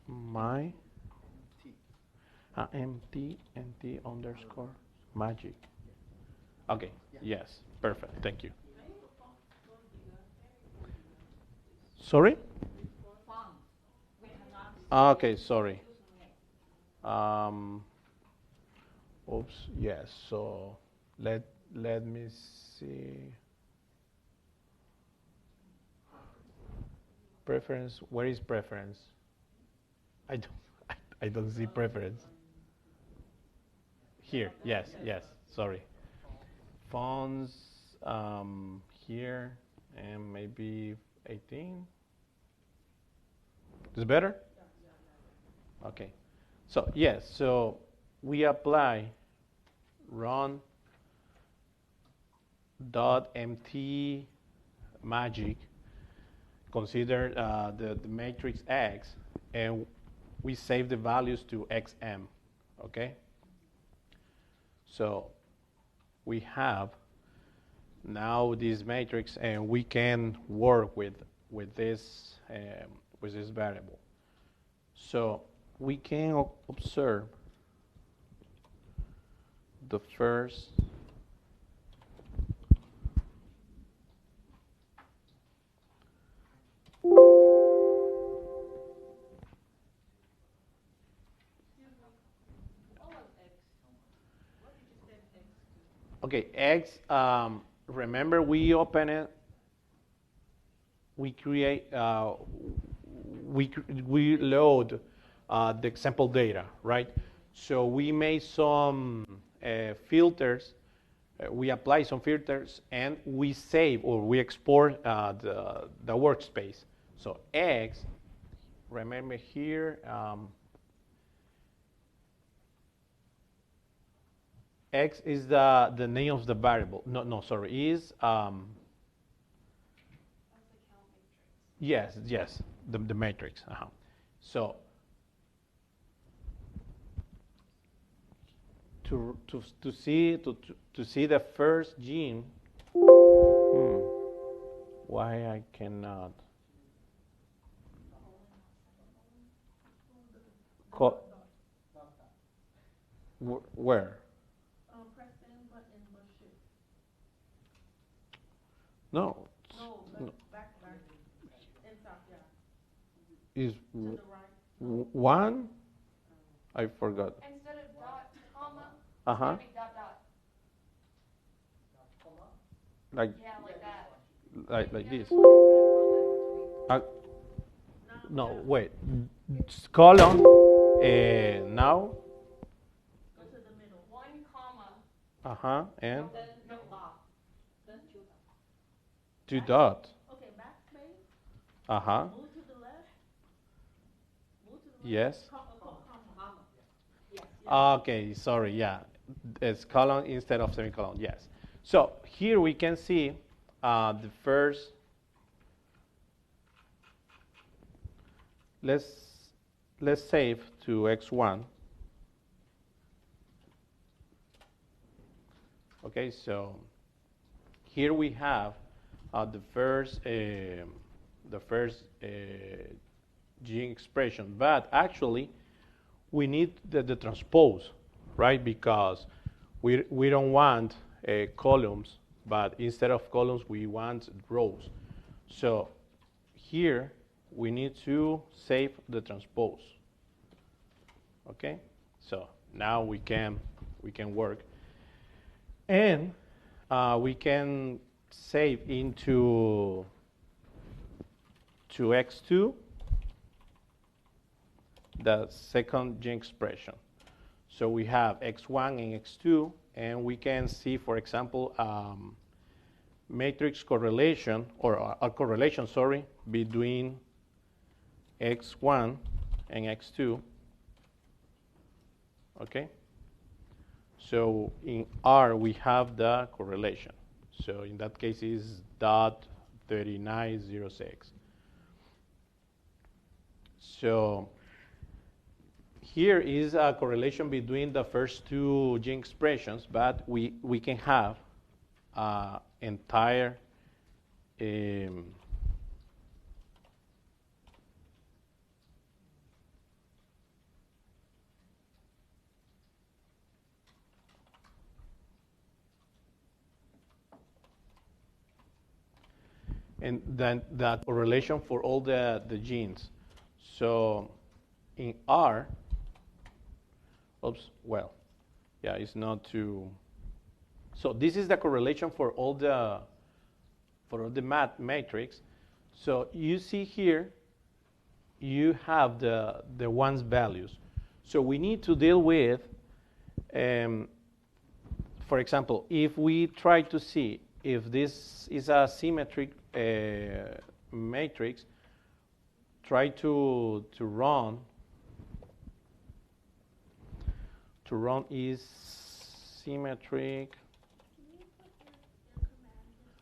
my mt underscore magic. Okay. Yes. Perfect. Thank you. Sorry. Okay. Sorry. Um. Oops. Yes. So let me see. Preference. Where is preference? I don't. I don't see preference. Here. Yes. Yes. Sorry. Fonts. Here and maybe 18. Is it better? Okay. So yes. So we apply run dot mt magic, consider the matrix X, and we save the values to xm. Okay. So we have now this matrix, and we can work with this variable. So we can observe the first okay, X, remember we open it, we create, we load the example data, right? So we made some filters, we apply some filters, and we save or we export the workspace. So X, remember here, X is the name of the variable. No, sorry, is yes, the matrix. So to see the first gene, why I cannot? Where? Press the end button, but shift. No. No, No. back. Inside, yeah. Is To the right. one? I forgot. Instead of dot, comma, Uh it's huh. gonna be dot. Like Yeah, like that. like The this. other one, and put a comma in between. No, wait. Colon. Now. Go to the middle. One comma. Uh huh. And Then no dot. Then two dot. Okay, backspace. Uh huh. Move to the left. Move to the right. Yes. Comma. Yes. Okay, sorry, yeah. It's colon instead of semicolon, yes. So here we can see the first, let's save to x1. Okay, so here we have the first gene expression, but actually we need the transpose, right? Because we don't want columns, but instead of columns, we want rows. So here we need to save the transpose. Okay, so now we can work, and we can save into x2 the second gene expression. So we have x1 and x2, and we can see, for example, matrix correlation, or a correlation, sorry, between x1 and x2. Okay? So in R, we have the correlation. So in that case, is dot 3906. So here is a correlation between the first two gene expressions, but we can have entire and then that correlation for all the genes. So in R, it's not too. So this is the correlation for all the matrix. So you see here, you have the one's values. So we need to deal with, for example, if we try to see if this is a symmetric matrix, try to run is symmetric.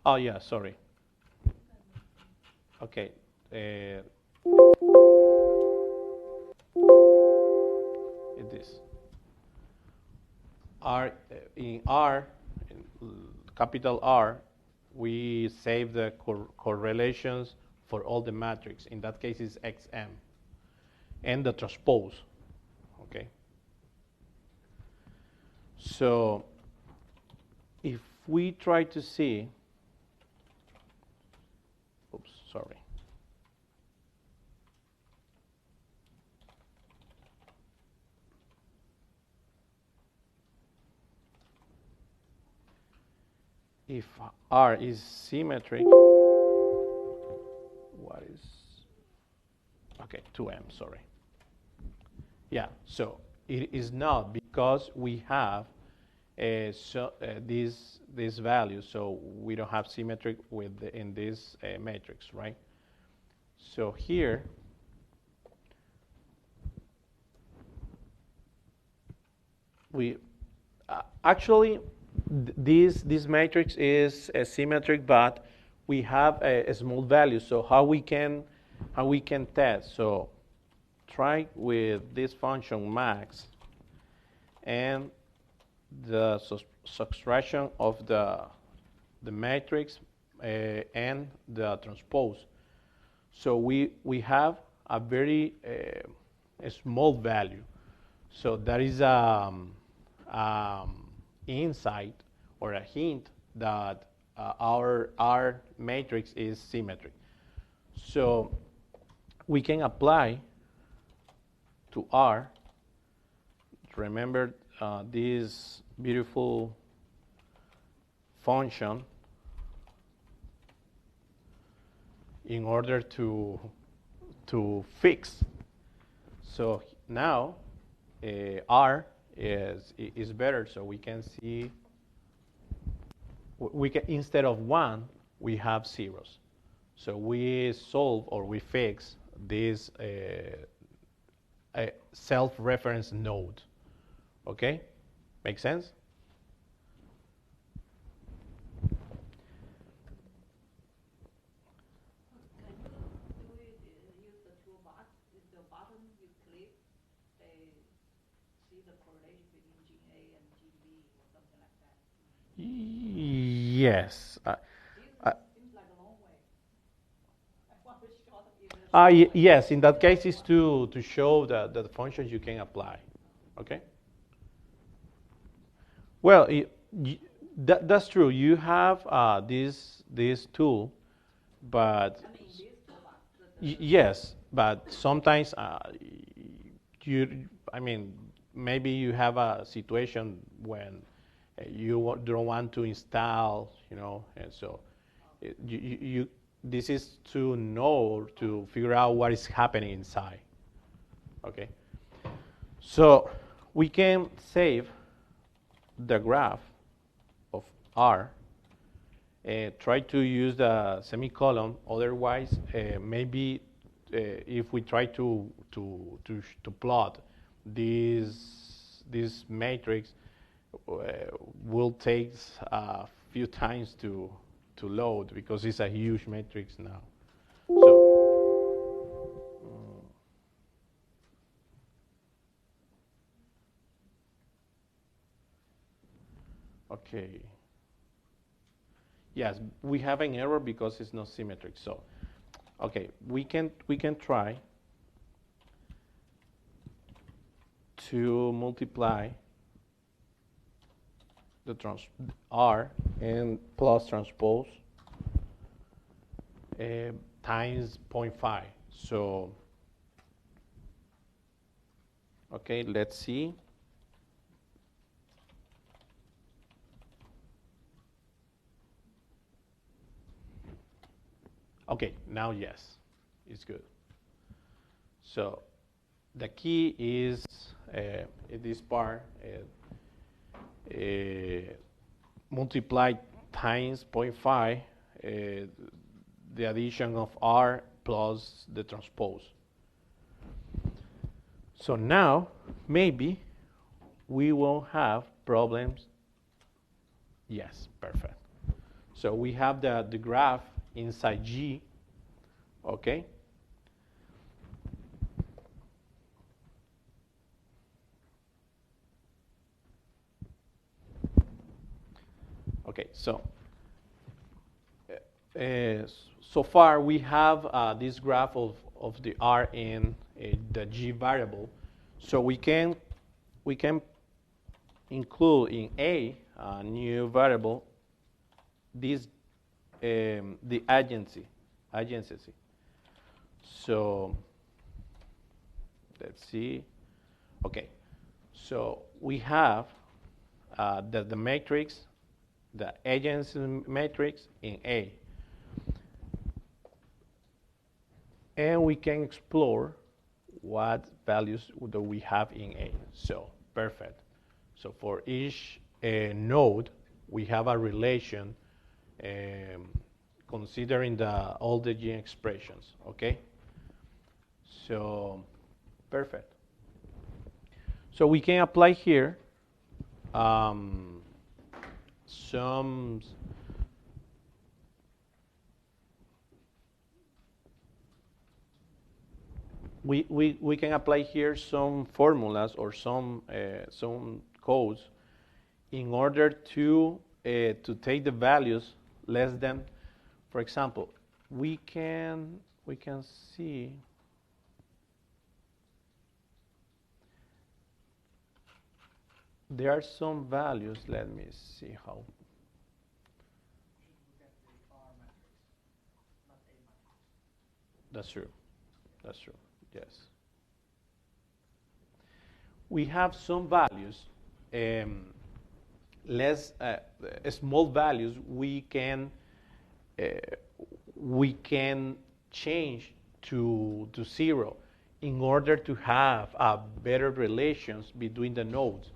Oh yeah, sorry. Okay. It is R in R, capital R, we save the correlations for all the matrix. In that case, it's XM and the transpose. Okay. So if we try to see, if R is symmetric, what is, okay, 2M, sorry. Yeah, so it is not because we have these values, so we don't have symmetric in this matrix, right? So here, we actually this matrix is symmetric, but we have a small value. So how we can test? So try with this function max and the subtraction of the matrix and the transpose. So we have a very a small value. So that is insight or a hint that our matrix is symmetric. So we can apply to R. Remember this beautiful function in order to fix. So now R is better, so we can see, we can, instead of 1, we have zeros. So we solve or we fix this self-reference node. Okay? Make sense? Yes. Yes, in that case, is to show the functions you can apply. Okay? Well, that's true. You have this tool, but yes, but sometimes maybe you have a situation when you don't want to install, and so this is to know, to figure out what is happening inside. Okay, so we can save the graph of R. Try to use the semicolon. Otherwise, maybe if we try to plot this matrix, will take a few times to load because it's a huge matrix now. So okay. Yes, we have an error because it's not symmetric. So, okay, we can try to multiply the R and plus transpose times 0.5. So, okay, let's see. Okay, now yes, it's good. So the key is this part multiply times 0.5 the addition of R plus the transpose. So now maybe we won't have problems. Yes, perfect. So we have the graph inside G, okay? Okay, so so far we have this graph of the R in the G variable. So we can include in a new variable this the adjacency. So let's see. Okay, so we have the matrix, the adjacency matrix in A, and we can explore what values do we have in A. So perfect. So for each node, we have a relation considering all the gene expressions, okay? So, perfect. So we can apply here some we can apply here some formulas or some codes in order to take the values less than, for example, we can see there are some values. Let me see how. That's true. That's true. Yes. We have some values, less small values. We can change to 0 in order to have better relations between the nodes.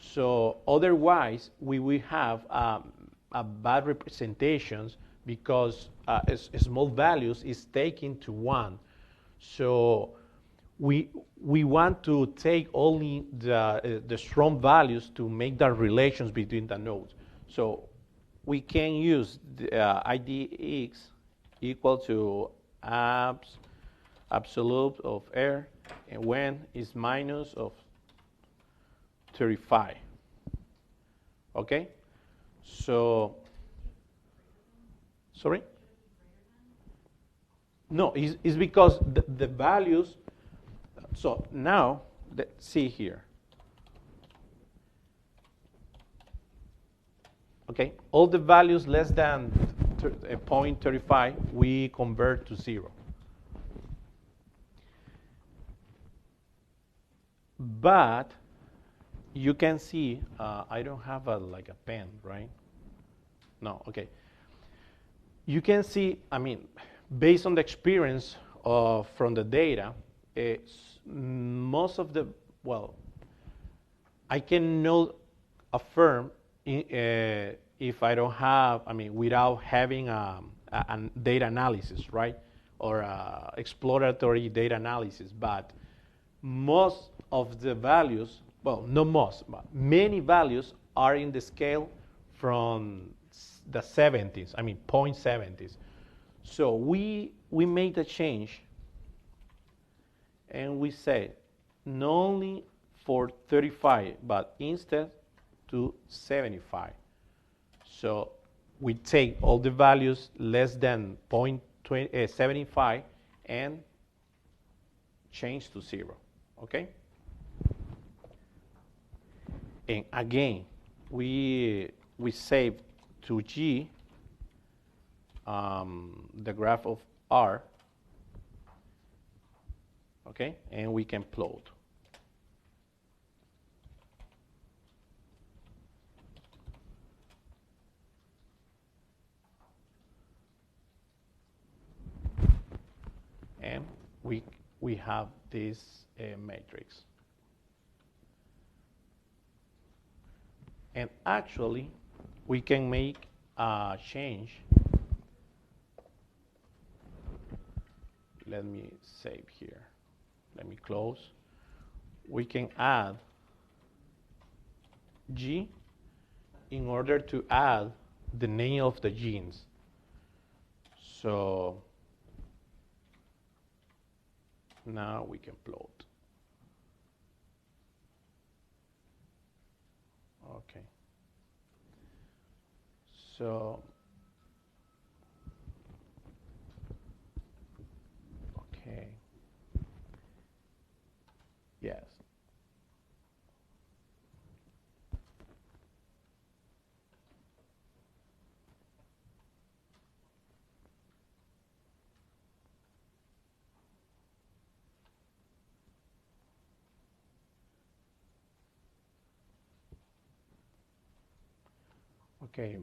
So otherwise, we will have bad representations because small values is taken to 1. So we want to take only the strong values to make the relations between the nodes. So we can use the IDX equal to absolute of R, and when is minus of 35. Okay? So, sorry? No, it's because the values, so now, let's see here. Okay, all the values less than 0.35, we convert to 0. But you can see, I don't have like a pen, right? No, okay. You can see, I mean, based on the experience from the data, most of the, well, I cannot affirm if I don't have, I mean, without having a data analysis, right? or exploratory data analysis, but most of the values, well, not most, but many values are in the scale from the 70s, I mean 0.70s. So we made a change, and we say not only for 35, but instead to 75. So we take all the values less than 0.75 and change to 0, okay? And again, we save to G the graph of R, okay? And we can plot. And we have this matrix. And actually, we can make a change. Let me save here. Let me close. We can add G in order to add the name of the genes. So now we can plot. Okay. So, okay. Yes. Okay,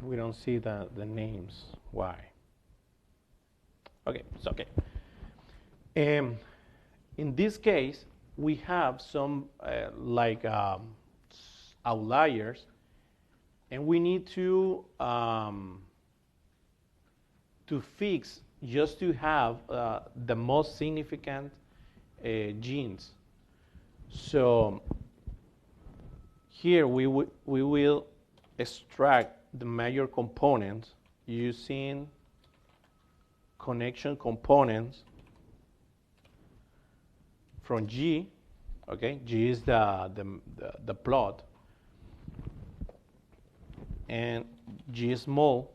we don't see the names. Why? Okay, it's okay. In this case, we have some outliers, and we need to fix just to have the most significant genes. So here we will extract the major components using connection components from G. Okay, G is the plot, and G small.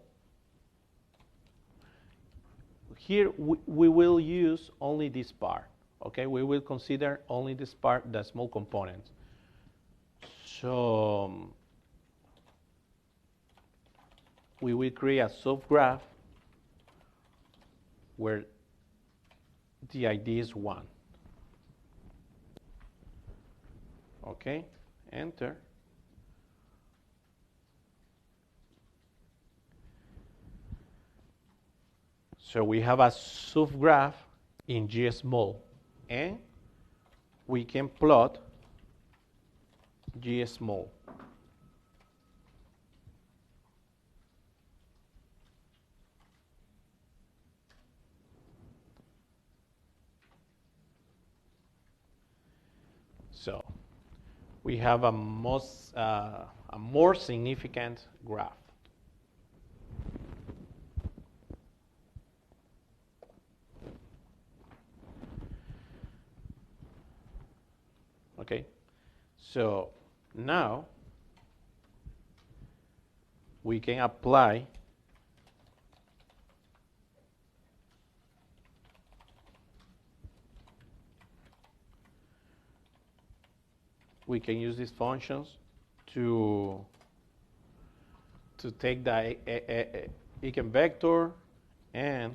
Here we will use only this part. Okay, we will consider only this part, the small components. So we will create a subgraph where the ID is 1. Okay, enter. So we have a subgraph in G small, and we can plot G small. So we have a more significant graph. Okay, so now we can apply we can use these functions to take the eigenvector and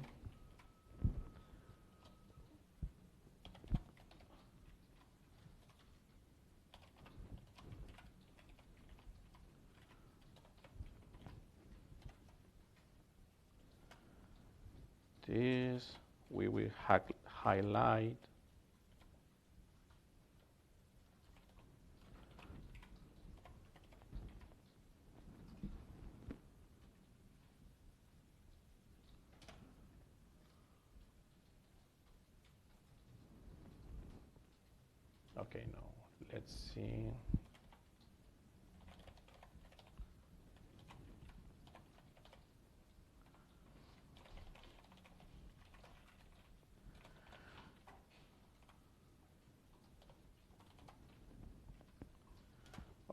this we will highlight Okay, no. Let's see.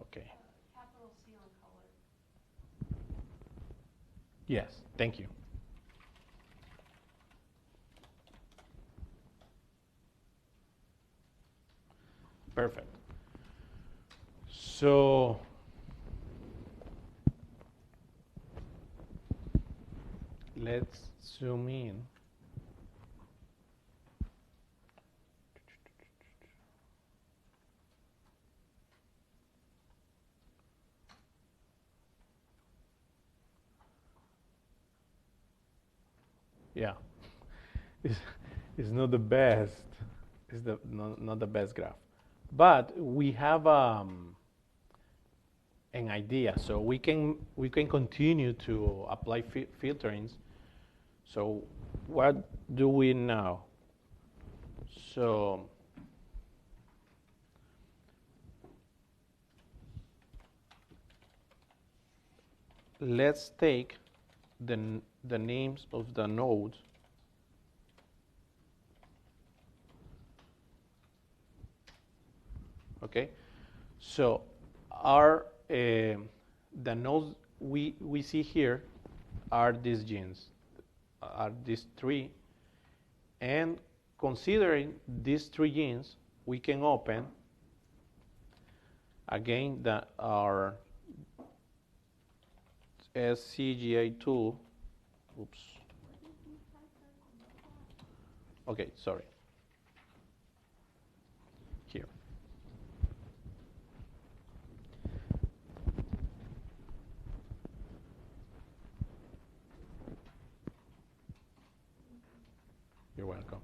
Okay. Capital C on color. Yes, thank you. Perfect. So let's zoom in. Yeah, it's, it's not the best. It's not the best graph, but we have an idea, so we can continue to apply filterings. So what do we now? So let's take the names of the nodes. Okay, so our the nodes we see here are these genes, are these three, and considering these three genes, we can open again our SCGA tool. Oops. Okay, sorry. Here. You're welcome.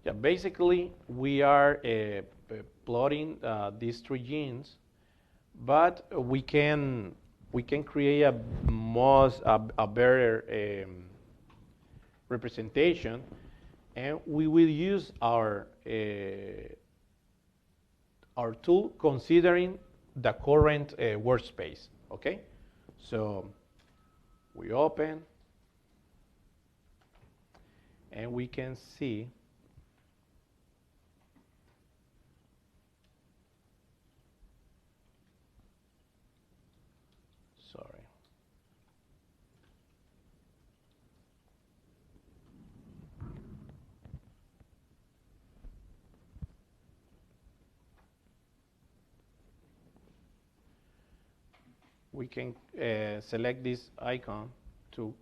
Yeah, basically we are plotting these three genes, but we can create a better representation, and we will use our tool considering the current workspace. Okay, so we open, and we can see. Sorry. We can select this icon to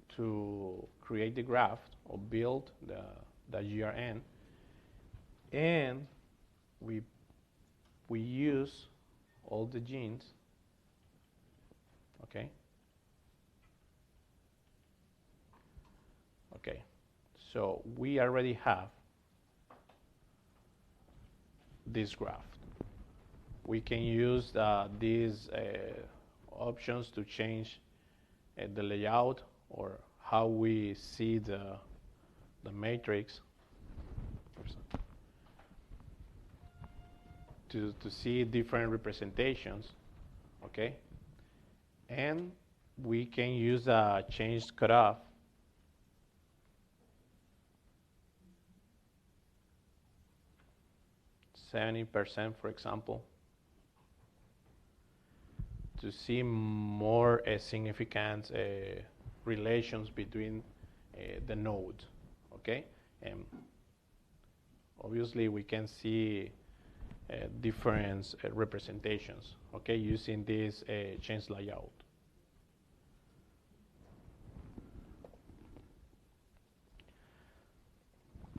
create the graph or build the GRN, and we use all the genes. Okay. Okay. So we already have this graph. We can use these options to change the layout or how we see the matrix to see different representations. Okay, and we can use a change cutoff. %, for example, to see more significant relations between the nodes. Okay, and obviously we can see different representations. Okay, using this change layout.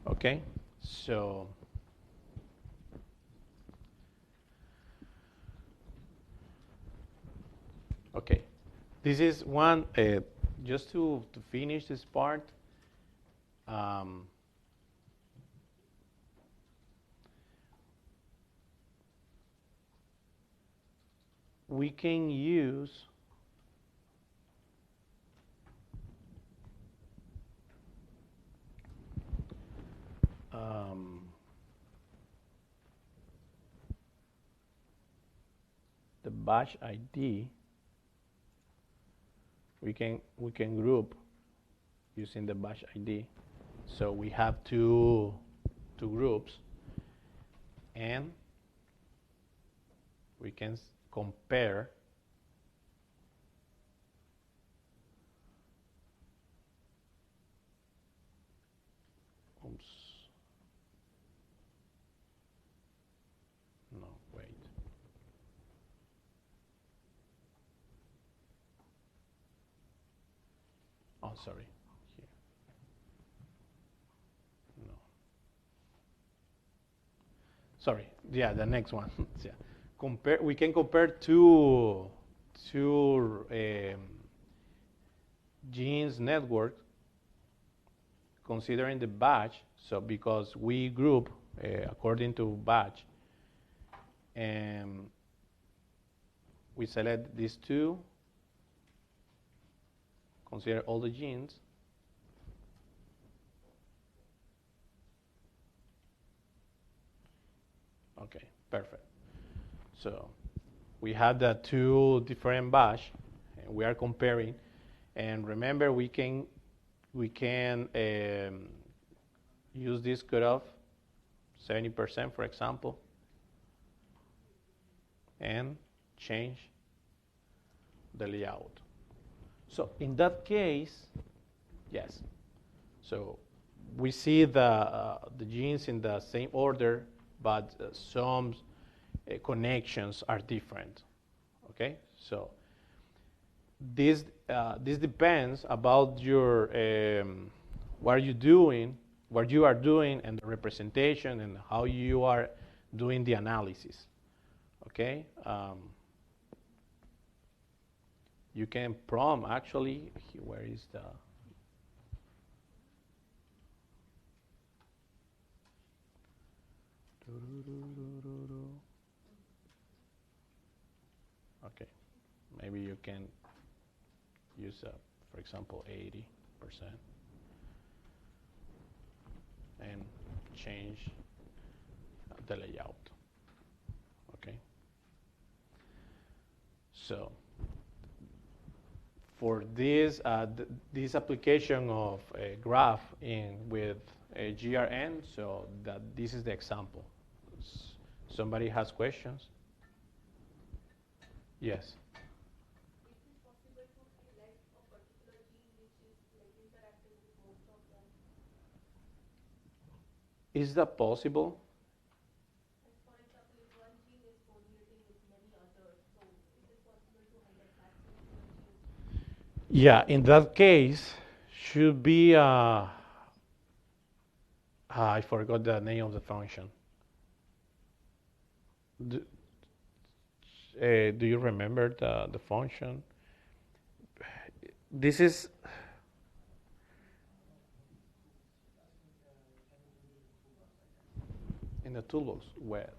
Okay, so okay, this is one, just to finish this part, we can use um, the batch ID, we can group using the batch ID. So we have two groups, and we can compare oops. No, wait. Oh, sorry. Here. No. Sorry. Yeah, the next one. Yeah. We can compare two genes network considering the batch. So because we group according to batch, and we select these two, consider all the genes, okay, perfect. So we have the two different batch, and we are comparing. And remember, we can use this cutoff, 70%, for example, and change the layout. So in that case, yes. So we see the genes in the same order, but some connections are different. Okay, so this depends about your what you are doing, and the representation, and how you are doing the analysis. Okay, you can prompt actually. Where is the okay, maybe you can use, for example, 80%, and change the layout. Okay. So for this this application of a graph with a GRN, so that this is the example. Somebody has questions? Yes. Is it possible to select a particular gene which is like interacting with most of them? Is that possible? Like for example, if one gene is coordinating with many others, so is it possible to highlight that particular gene? Yeah, in that case, should be, I forgot the name of the function. Do you remember the function? This is in the toolbox. Where?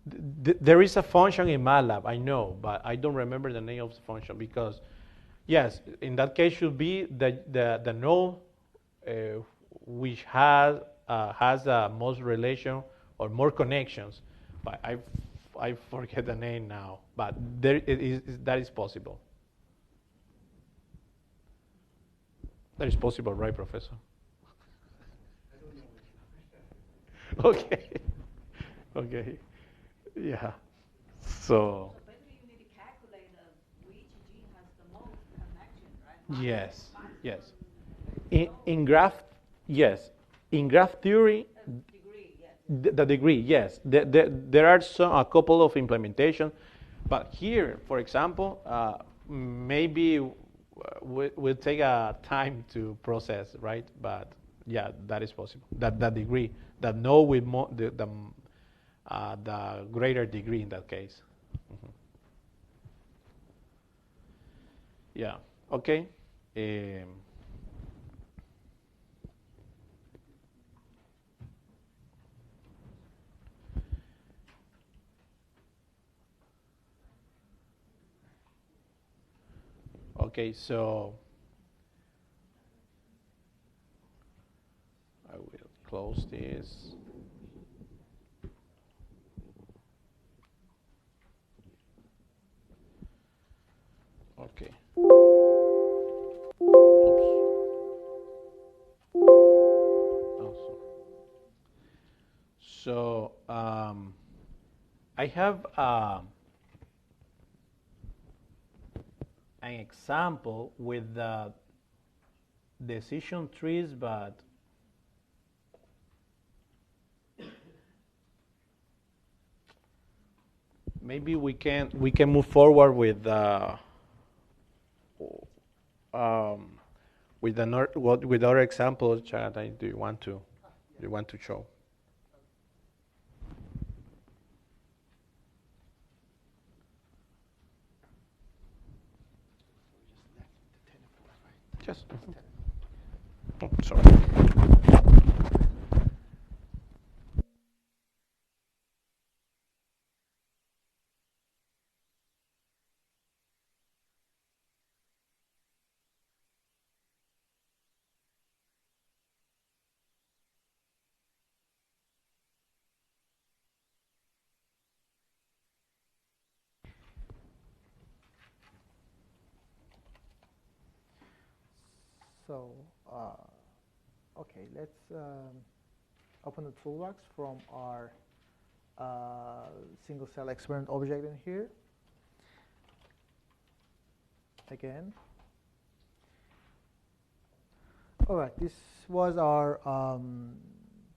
There is a function in MATLAB, I know, but I don't remember the name of the function, because, yes, in that case should be the node which has the most relation or more connections, but I forget the name now. But that is possible. That is possible, right, Professor? Okay. Okay. Yeah. So. Basically, you need to calculate which gene has the most connection, right? Yes. Yes. In graph, yes. In graph theory, Degree, yes. the degree, yes. There are a couple of implementations, but here, for example, maybe we'll take a time to process, right? But yeah, that is possible. That degree, that no with the greater degree in that case. Mm-hmm. Yeah. Okay. Okay, so close this. Okay. Oops. Oh, so I have an example with the decision trees, but maybe we can move forward with another with other examples. Chad, do you want to show? Just. Oh, sorry. So, okay, let's open the toolbox from our single cell experiment object in here. Again. All right, this was our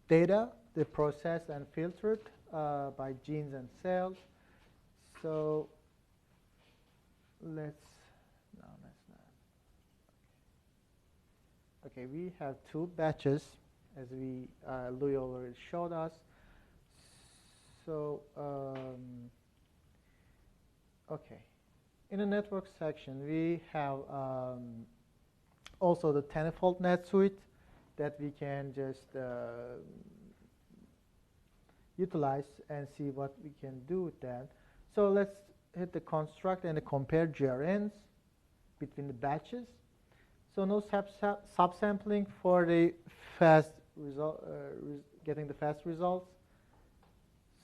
data, the processed and filtered by genes and cells. So let's not. Okay, we have two batches, as Louis already showed us. So okay, in the network section, we have also the tenfold net suite that we can just utilize and see what we can do with that. So let's hit the construct and the compare GRNs between the batches. So no subsampling for the fast result, getting the fast results.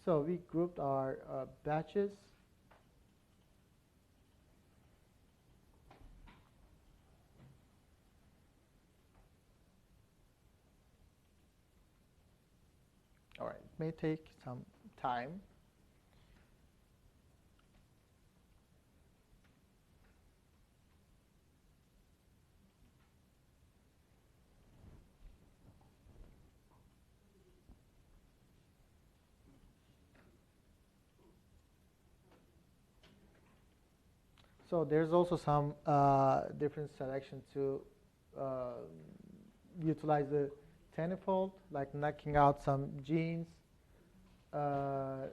So we grouped our batches. All right, it may take some time. So there's also some different selection to utilize the tenfold, like knocking out some genes. But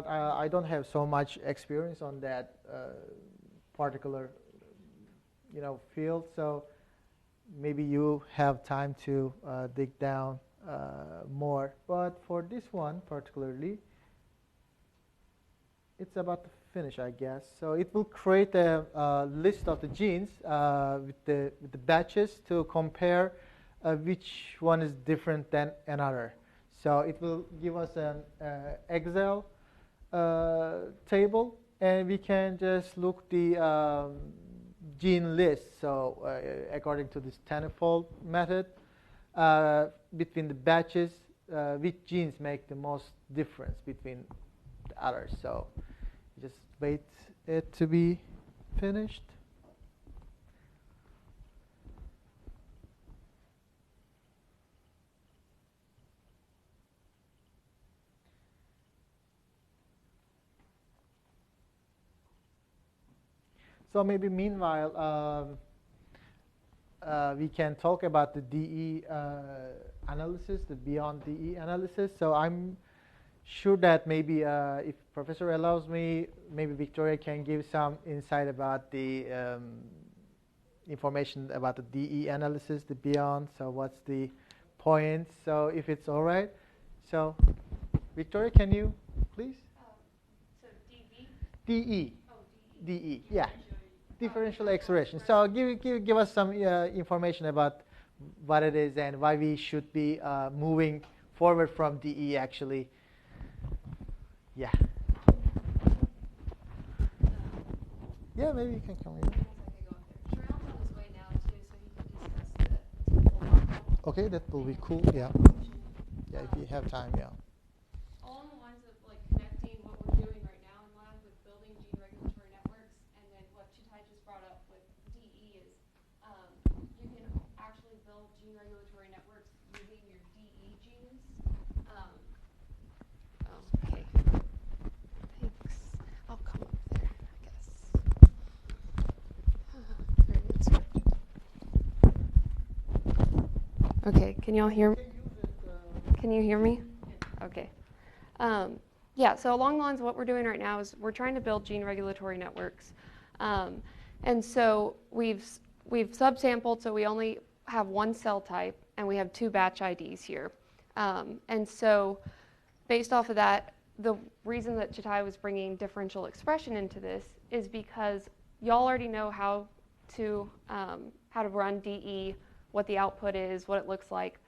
I don't have so much experience on that particular, field. So maybe you have time to dig down more. But for this one particularly, it's about to finish, I guess. So it will create a list of the genes with the batches to compare which one is different than another. So it will give us an Excel table, and we can just look the gene list. So according to this tenfold method, between the batches, which genes make the most difference between the others. So just wait it to be finished. So maybe meanwhile, we can talk about the DE analysis, the beyond DE analysis. So I'm sure that maybe if Professor allows me, maybe Victoria can give some insight about the information about the DE analysis, the beyond. So what's the point? So if it's all right. So Victoria, can you please? So DV? DE. Oh, DE, yeah. Differential expression. So give us some information about what it is and why we should be moving forward from DE actually. Yeah. Yeah, maybe you can come here. Sheryl's on his way now too, so he can discuss the full outcome. Okay, that will be cool. Yeah. Yeah, if you have time, yeah. Along the lines of like connecting what we're doing right now in lab with building gene regulatory networks, and then what Chitai just brought up with DE is you can actually build gene regulatory networks using your DE genes. Okay. Thanks. I'll come up there, I guess. Okay, can y'all hear me? Can you hear me? Okay. Yeah, so along the lines of what we're doing right now is we're trying to build gene regulatory networks. And so we've subsampled, so we only have one cell type, and we have 2 batch IDs here. And so based off of that, the reason that Chitai was bringing differential expression into this is because y'all already know how to run DE, what the output is, what it looks like.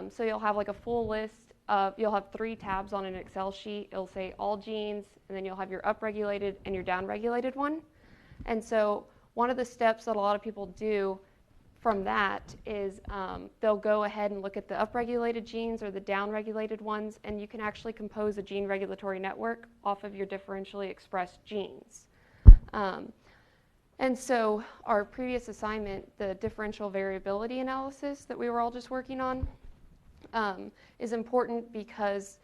So you'll have like a full list of, you'll have 3 tabs on an Excel sheet. It'll say all genes, and then you'll have your upregulated and your downregulated one. And so one of the steps that a lot of people do from that is they'll go ahead and look at the upregulated genes or the downregulated ones, and you can actually compose a gene regulatory network off of your differentially expressed genes. And so our previous assignment, the differential variability analysis that we were all just working on, is important because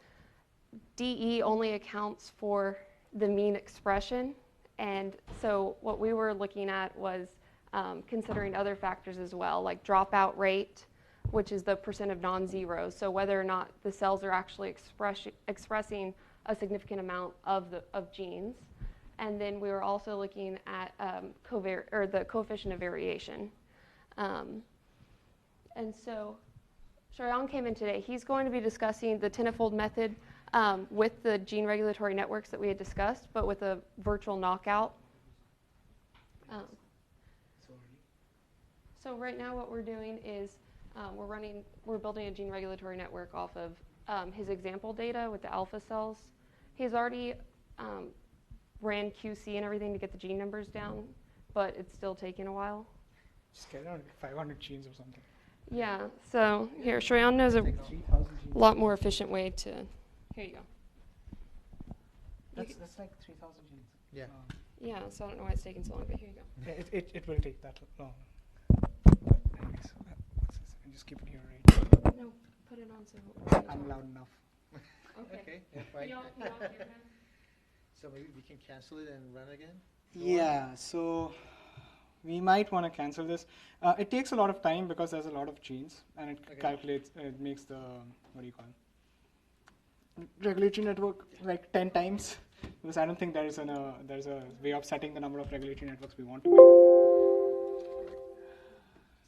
DE only accounts for the mean expression. And so what we were looking at was considering other factors as well, like dropout rate, which is the percent of non-zeros. So whether or not the cells are actually expressing a significant amount of genes. And then we were also looking at the coefficient of variation. And so Sharyan came in today. He's going to be discussing the tenfold method with the gene regulatory networks that we had discussed, but with a virtual knockout. So right now what we're doing is we're building a gene regulatory network off of his example data with the alpha cells. He's already ran QC and everything to get the gene numbers down, but it's still taking a while. Just get around 500 genes or something. Yeah, so here, Shreyan knows a lot more efficient way to, here you go. That's like 3,000 genes. Yeah. Yeah, so I don't know why it's taking so long, but here you go. Yeah, it will take that long. But anyways, what's this? I just keep it here, right? No, put it on so. I'm loud enough. Okay. Yeah, Can fine. y'all hear him? So maybe we can cancel it and run again? Yeah, so we might want to cancel this. It takes a lot of time because there's a lot of genes, and it calculates, it makes the, what do you call it? Regulatory network like 10 times, because I don't think there's a way of setting the number of regulatory networks we want to make.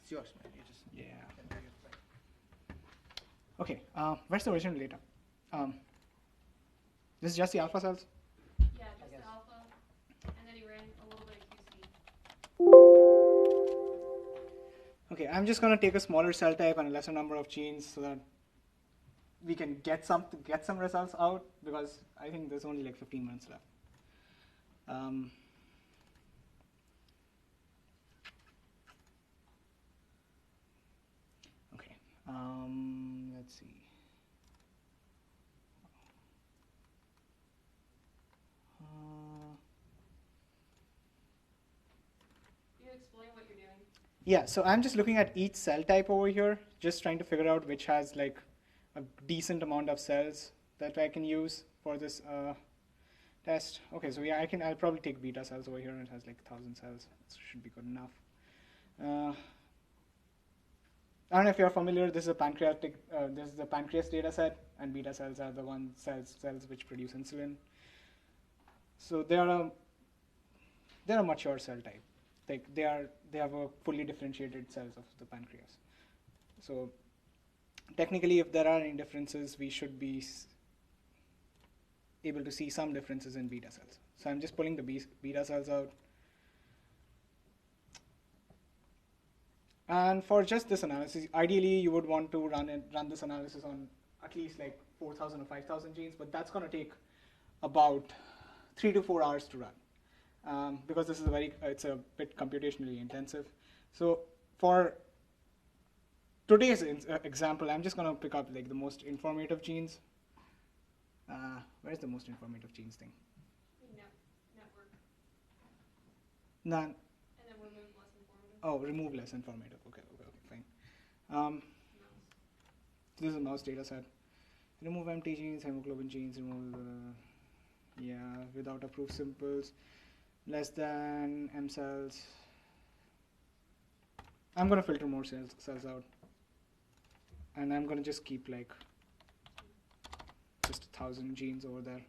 It's yours, man. You just Okay, where's the original data? This is just the alpha cells? Yeah, just the alpha, and then he ran a little bit of QC. Okay, I'm just going to take a smaller cell type and a lesser number of genes so that we can get some results out, because I think there's only like 15 minutes left. Okay, let's see. You explain what you're doing. Yeah, so I'm just looking at each cell type over here, just trying to figure out which has like a decent amount of cells that I can use for this test. Okay, so yeah, I'll probably take beta cells over here, and it has like 1,000 cells. It should be good enough. I don't know if you're familiar. This is the pancreas data set, and beta cells are the cells which produce insulin. So they are a mature cell type. Like they have a fully differentiated cells of the pancreas. So technically, if there are any differences, we should be able to see some differences in beta cells. So I'm just pulling the beta cells out. And for just this analysis, ideally you would want to run this analysis on at least like 4,000 or 5,000 genes, but that's going to take about 3 to 4 hours to run because this is it's a bit computationally intensive. So for today's example, I'm just going to pick up like the most informative genes. Where's the most informative genes thing? Network. None. And then remove less informative. Oh, remove less informative. Okay, fine. This is a mouse data set. Remove empty genes, hemoglobin genes, remove without approved simples, less than M cells. I'm going to filter more cells out. And I'm going to just keep like just 1,000 genes over there.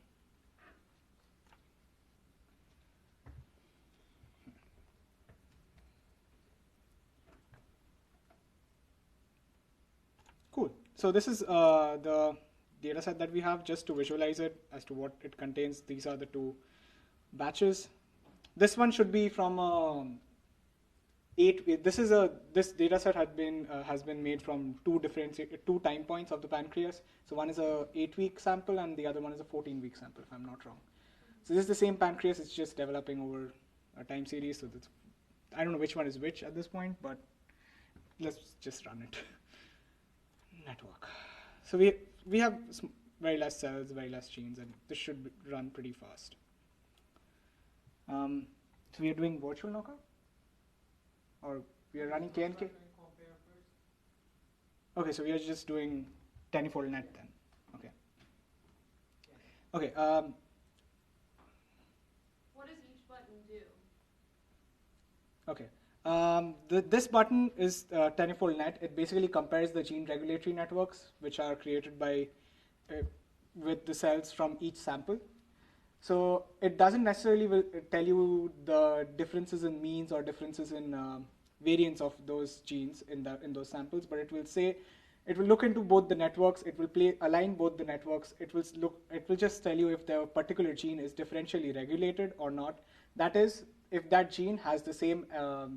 Cool. So this is the data set that we have. Just to visualize it as to what it contains, these are the two batches. This one should be from this data set has been made from two time points of the pancreas. So one is a 8-week sample and the other one is a 14-week sample, if I'm not wrong. So this is the same pancreas. It's just developing over a time series. So I don't know which one is which at this point, but let's just run it. Network. So we have very less cells, very less genes, and this should run pretty fast. So we are doing virtual knockout, or we are running KNK. Okay, so we are just doing 10-fold net then. Okay. Okay. What does each button do? Okay. This button is 10-fold net. It basically compares the gene regulatory networks which are created by with the cells from each sample. So it doesn't necessarily tell you the differences in means or differences in variance of those genes in those samples, but it will look into both the networks. It will align both the networks. It will just tell you if the particular gene is differentially regulated or not. That is, if that gene has the same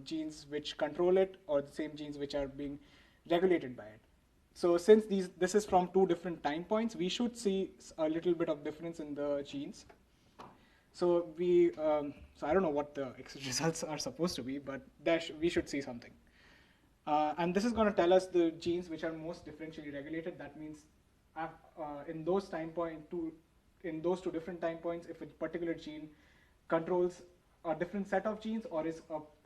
genes which control it or the same genes which are being regulated by it. So since this is from two different time points, we should see a little bit of difference in the genes. So so I don't know what the results are supposed to be, but we should see something. And this is going to tell us the genes which are most differentially regulated. That means in those two different time points, if a particular gene controls a different set of genes or is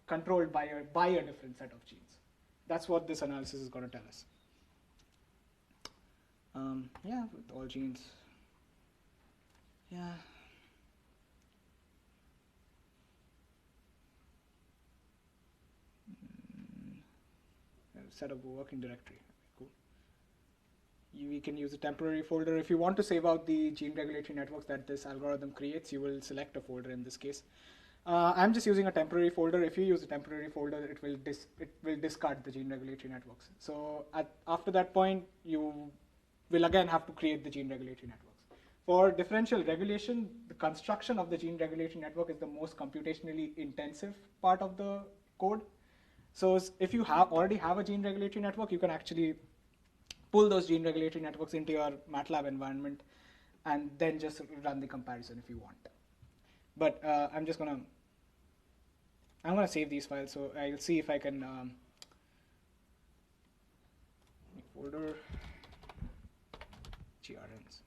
controlled by a different set of genes. That's what this analysis is going to tell us. With all genes. Yeah. Set up a working directory. Cool. We can use a temporary folder. If you want to save out the gene regulatory networks that this algorithm creates, you will select a folder in this case. I'm just using a temporary folder. If you use a temporary folder, it will discard the gene regulatory networks. So after that point, you will again have to create the gene regulatory networks. For differential regulation, the construction of the gene regulatory network is the most computationally intensive part of the code. So if you already have a gene regulatory network, you can actually pull those gene regulatory networks into your MATLAB environment and then just run the comparison if you want. But I'm going to save these files, so I'll see if I can folder grns.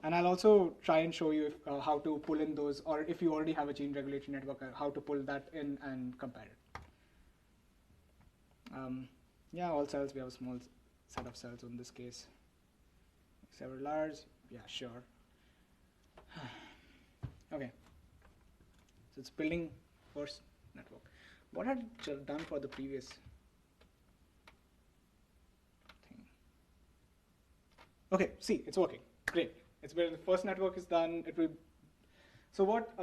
And I'll also try and show you how to pull in those, or if you already have a gene regulatory network, how to pull that in and compare it. All cells, we have a small set of cells in this case. Several large, sure. Okay. So it's building first network. What had it done for the previous thing? Okay, see, it's working. Great. It's where the first network is done. So what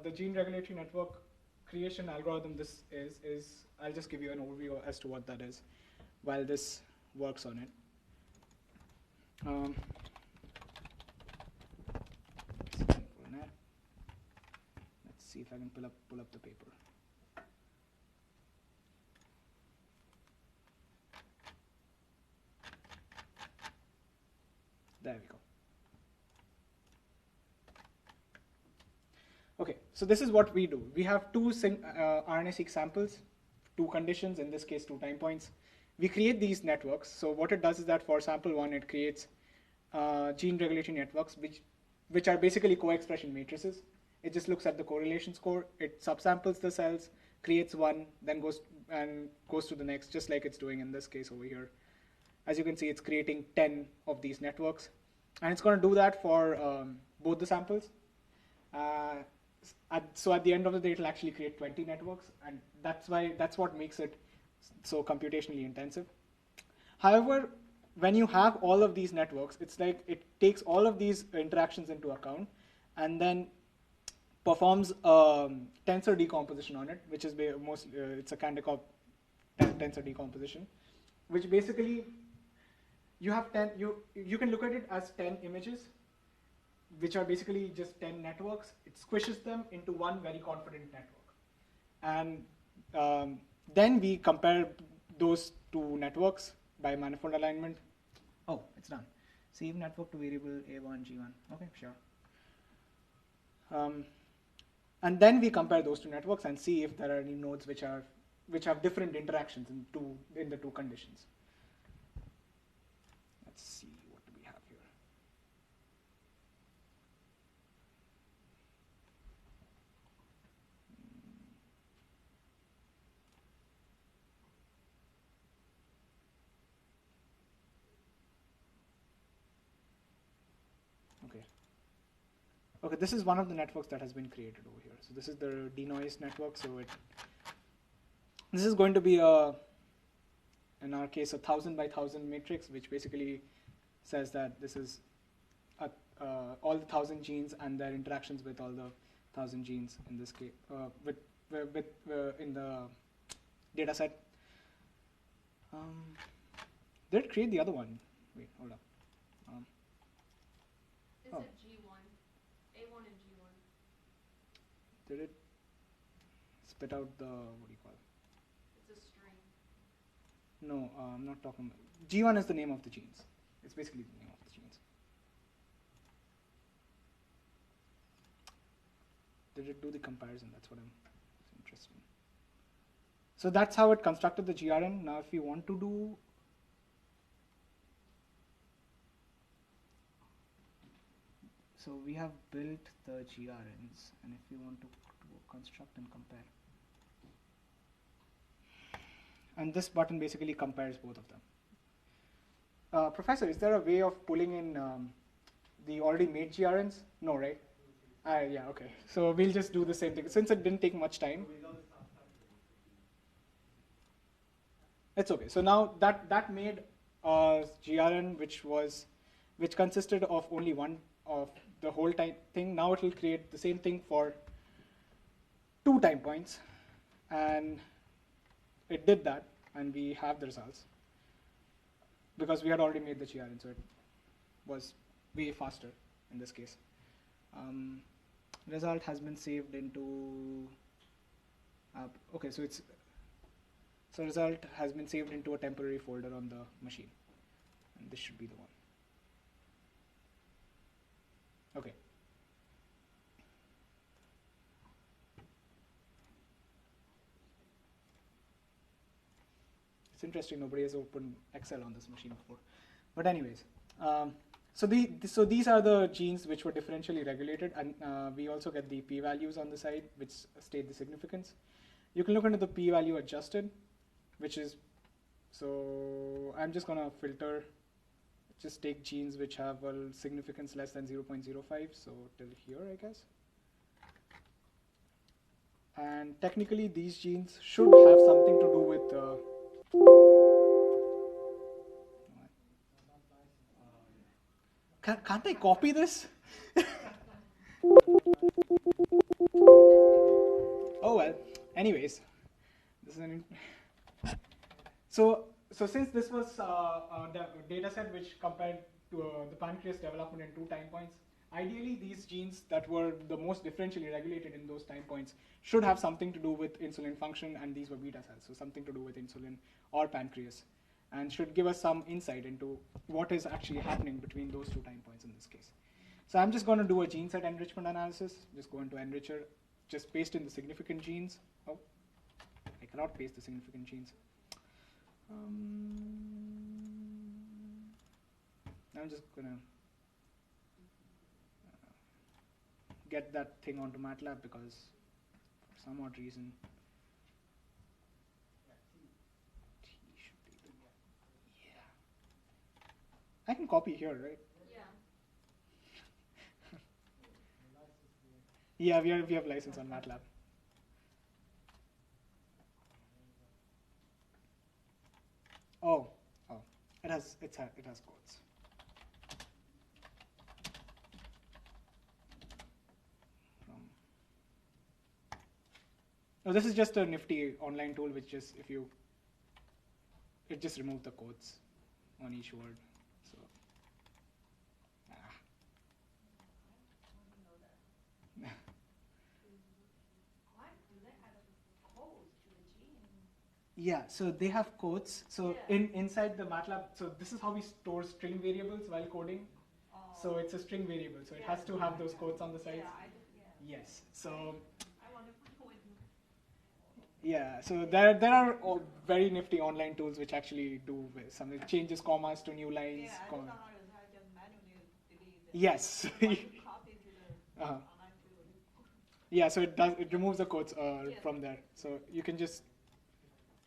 the gene regulatory network creation algorithm this is I'll just give you an overview as to what that is while this works on it. Let's see if I can pull up the paper. so this is what we do. We have two RNA-seq samples, two conditions, in this case 2 time points. We create these networks. So what it does is that for sample 1, it creates gene regulatory networks, which are basically co-expression matrices. It just looks at the correlation score. It subsamples the cells, creates one, then goes to the next, just like it's doing in this case over here. As you can see, it's creating 10 of these networks. And it's going to do that for both the samples. So at the end of the day, it'll actually create 20 networks. And that's what makes it so computationally intensive. However, when you have all of these networks, it's like it takes all of these interactions into account and then performs tensor decomposition on it, which is it's a Kandikov tensor decomposition, which basically you have 10. You can look at it as 10 images, which are basically just 10 networks. It squishes them into one very confident network, and then we compare those two networks by manifold alignment. Oh, it's done. Save network to variable A1, G1. Okay, sure. And then we compare those two networks and see if there are any nodes which have different interactions in the two conditions. Let's see, what do we have here? Okay, this is one of the networks that has been created over here. So this is the denoise network. So this is going to be in our case, a 1,000 by 1,000 matrix, which basically says that this is all the 1,000 genes and their interactions with all the 1,000 genes in this case, in the data set. Did it create the other one? Wait, hold up. It said G1, A1 and G1. Did it spit out the, what do you call it? It's a string. No, I'm not talking about. G1 is the name of the genes. It's basically the name of the genes. Did it do the comparison? That's what it's interesting. So that's how it constructed the GRN. Now if you want to do so we have built the GRNs, and if you want to construct and compare, and this button basically compares both of them. Professor, is there a way of pulling in the already made GRNs? No, right? Yeah, okay. So we'll just do the same thing. Since it didn't take much time. It's okay. So now that made a GRN which consisted of only one of the whole time thing. Now it will create the same thing for 2 time points, and it did that, and we have the results because we had already made the GRN, so it was way faster in this case. Result has been saved into okay, so result has been saved into a temporary folder on the machine, and this should be the one. Okay. It's interesting, nobody has opened Excel on this machine before. But anyways, so these are the genes which were differentially regulated, and we also get the p-values on the side which state the significance. You can look into the p-value adjusted, which is, so I'm just going to filter, just take genes which have a significance less than 0.05, so till here, I guess. And technically, these genes should have something to do with can't I copy this? Oh well. Anyways, this is so since this was the data set which compared to the pancreas development in 2 time points, ideally these genes that were the most differentially regulated in those time points should have something to do with insulin function, and these were beta cells, so something to do with insulin or pancreas, and should give us some insight into what is actually happening between those 2 time points in this case. So I'm just going to do a gene set enrichment analysis. Just go into enricher, just paste in the significant genes. Oh, I cannot paste the significant genes. I'm just gonna get that thing onto MATLAB because for some odd reason T should be the, yeah. I can copy here, right? Yeah, we have license on MATLAB. Oh, it has codes. No, this is just a nifty online tool which just it just removes the codes on each word. So Why do they have codes to the gene? yeah, so they have codes. So inside the MATLAB, so this is how we store string variables while coding. So it's a string variable, so it has to have those codes on the sides. Yes. So I wonder when yeah, so there are very nifty online tools which actually do something, changes commas to new lines. I don't know how to just manually delete the Yes. when you copy to the Uh-huh. online tool. Yeah, so it removes the codes from there. So you can just,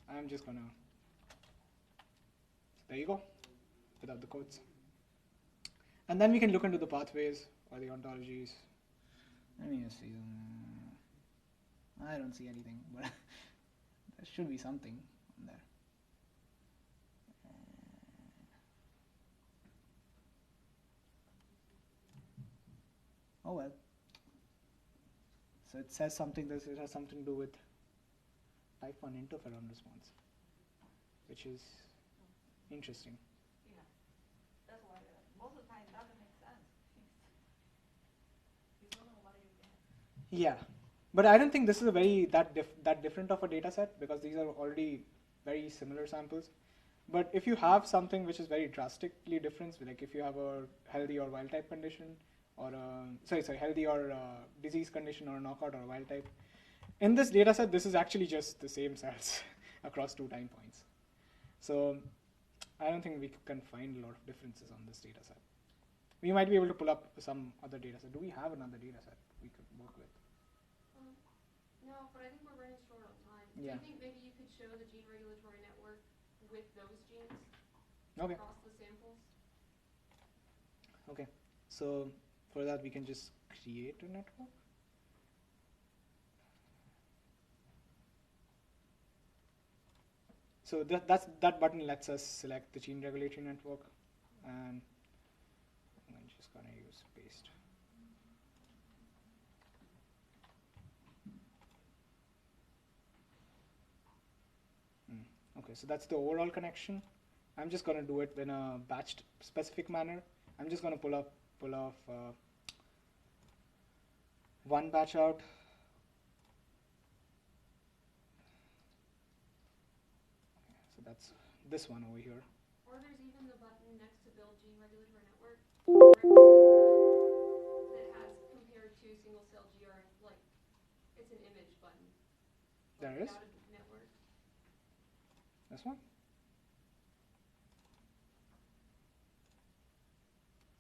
I'm just gonna, there you go, without the codes. And then we can look into the pathways or the ontologies. Let me just see. I don't see anything, but there should be something on there. Oh well. So it says something. It has something to do with type 1 interferon response, which is interesting. Yeah, that's why most of the time it doesn't make sense. You don't know what you get. Yeah, but I don't think this is a that different of a data set because these are already very similar samples. But if you have something which is very drastically different, like if you have a healthy or wild type condition, or healthy or disease condition, or a knockout or a wild type, in this data set, this is actually just the same cells across 2 time points. So I don't think we can find a lot of differences on this data set. We might be able to pull up some other data set. Do we have another data set we could work with? No, but I think we're running short on time. Yeah. Do you think maybe you could show the gene regulatory network with those genes Okay. across the samples? Okay. So for that, we can just create a network. So that button lets us select the gene regulatory network, and I'm just gonna use paste. Okay, so that's the overall connection. I'm just gonna do it in a batched specific manner. I'm just gonna pull off one batch out. So that's this one over here. Or there's even the button next to build gene regulatory network, right beside that has compared to single cell GR, like it's an image button. There like is? without a network. This one?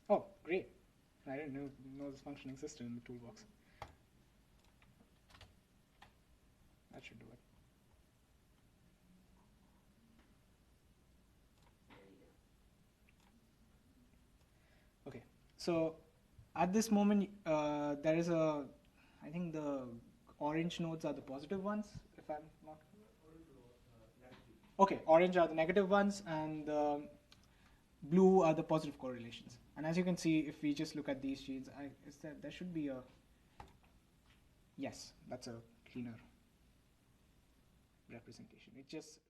Oh, great. I didn't know this function existed in the toolbox. That should do it. Okay, so at this moment, there is I think the orange nodes are the positive ones, if I'm not. Okay, orange are the negative ones, and the blue are the positive correlations. And as you can see, if we just look at these genes, there should be a, yes, that's a cleaner representation. It just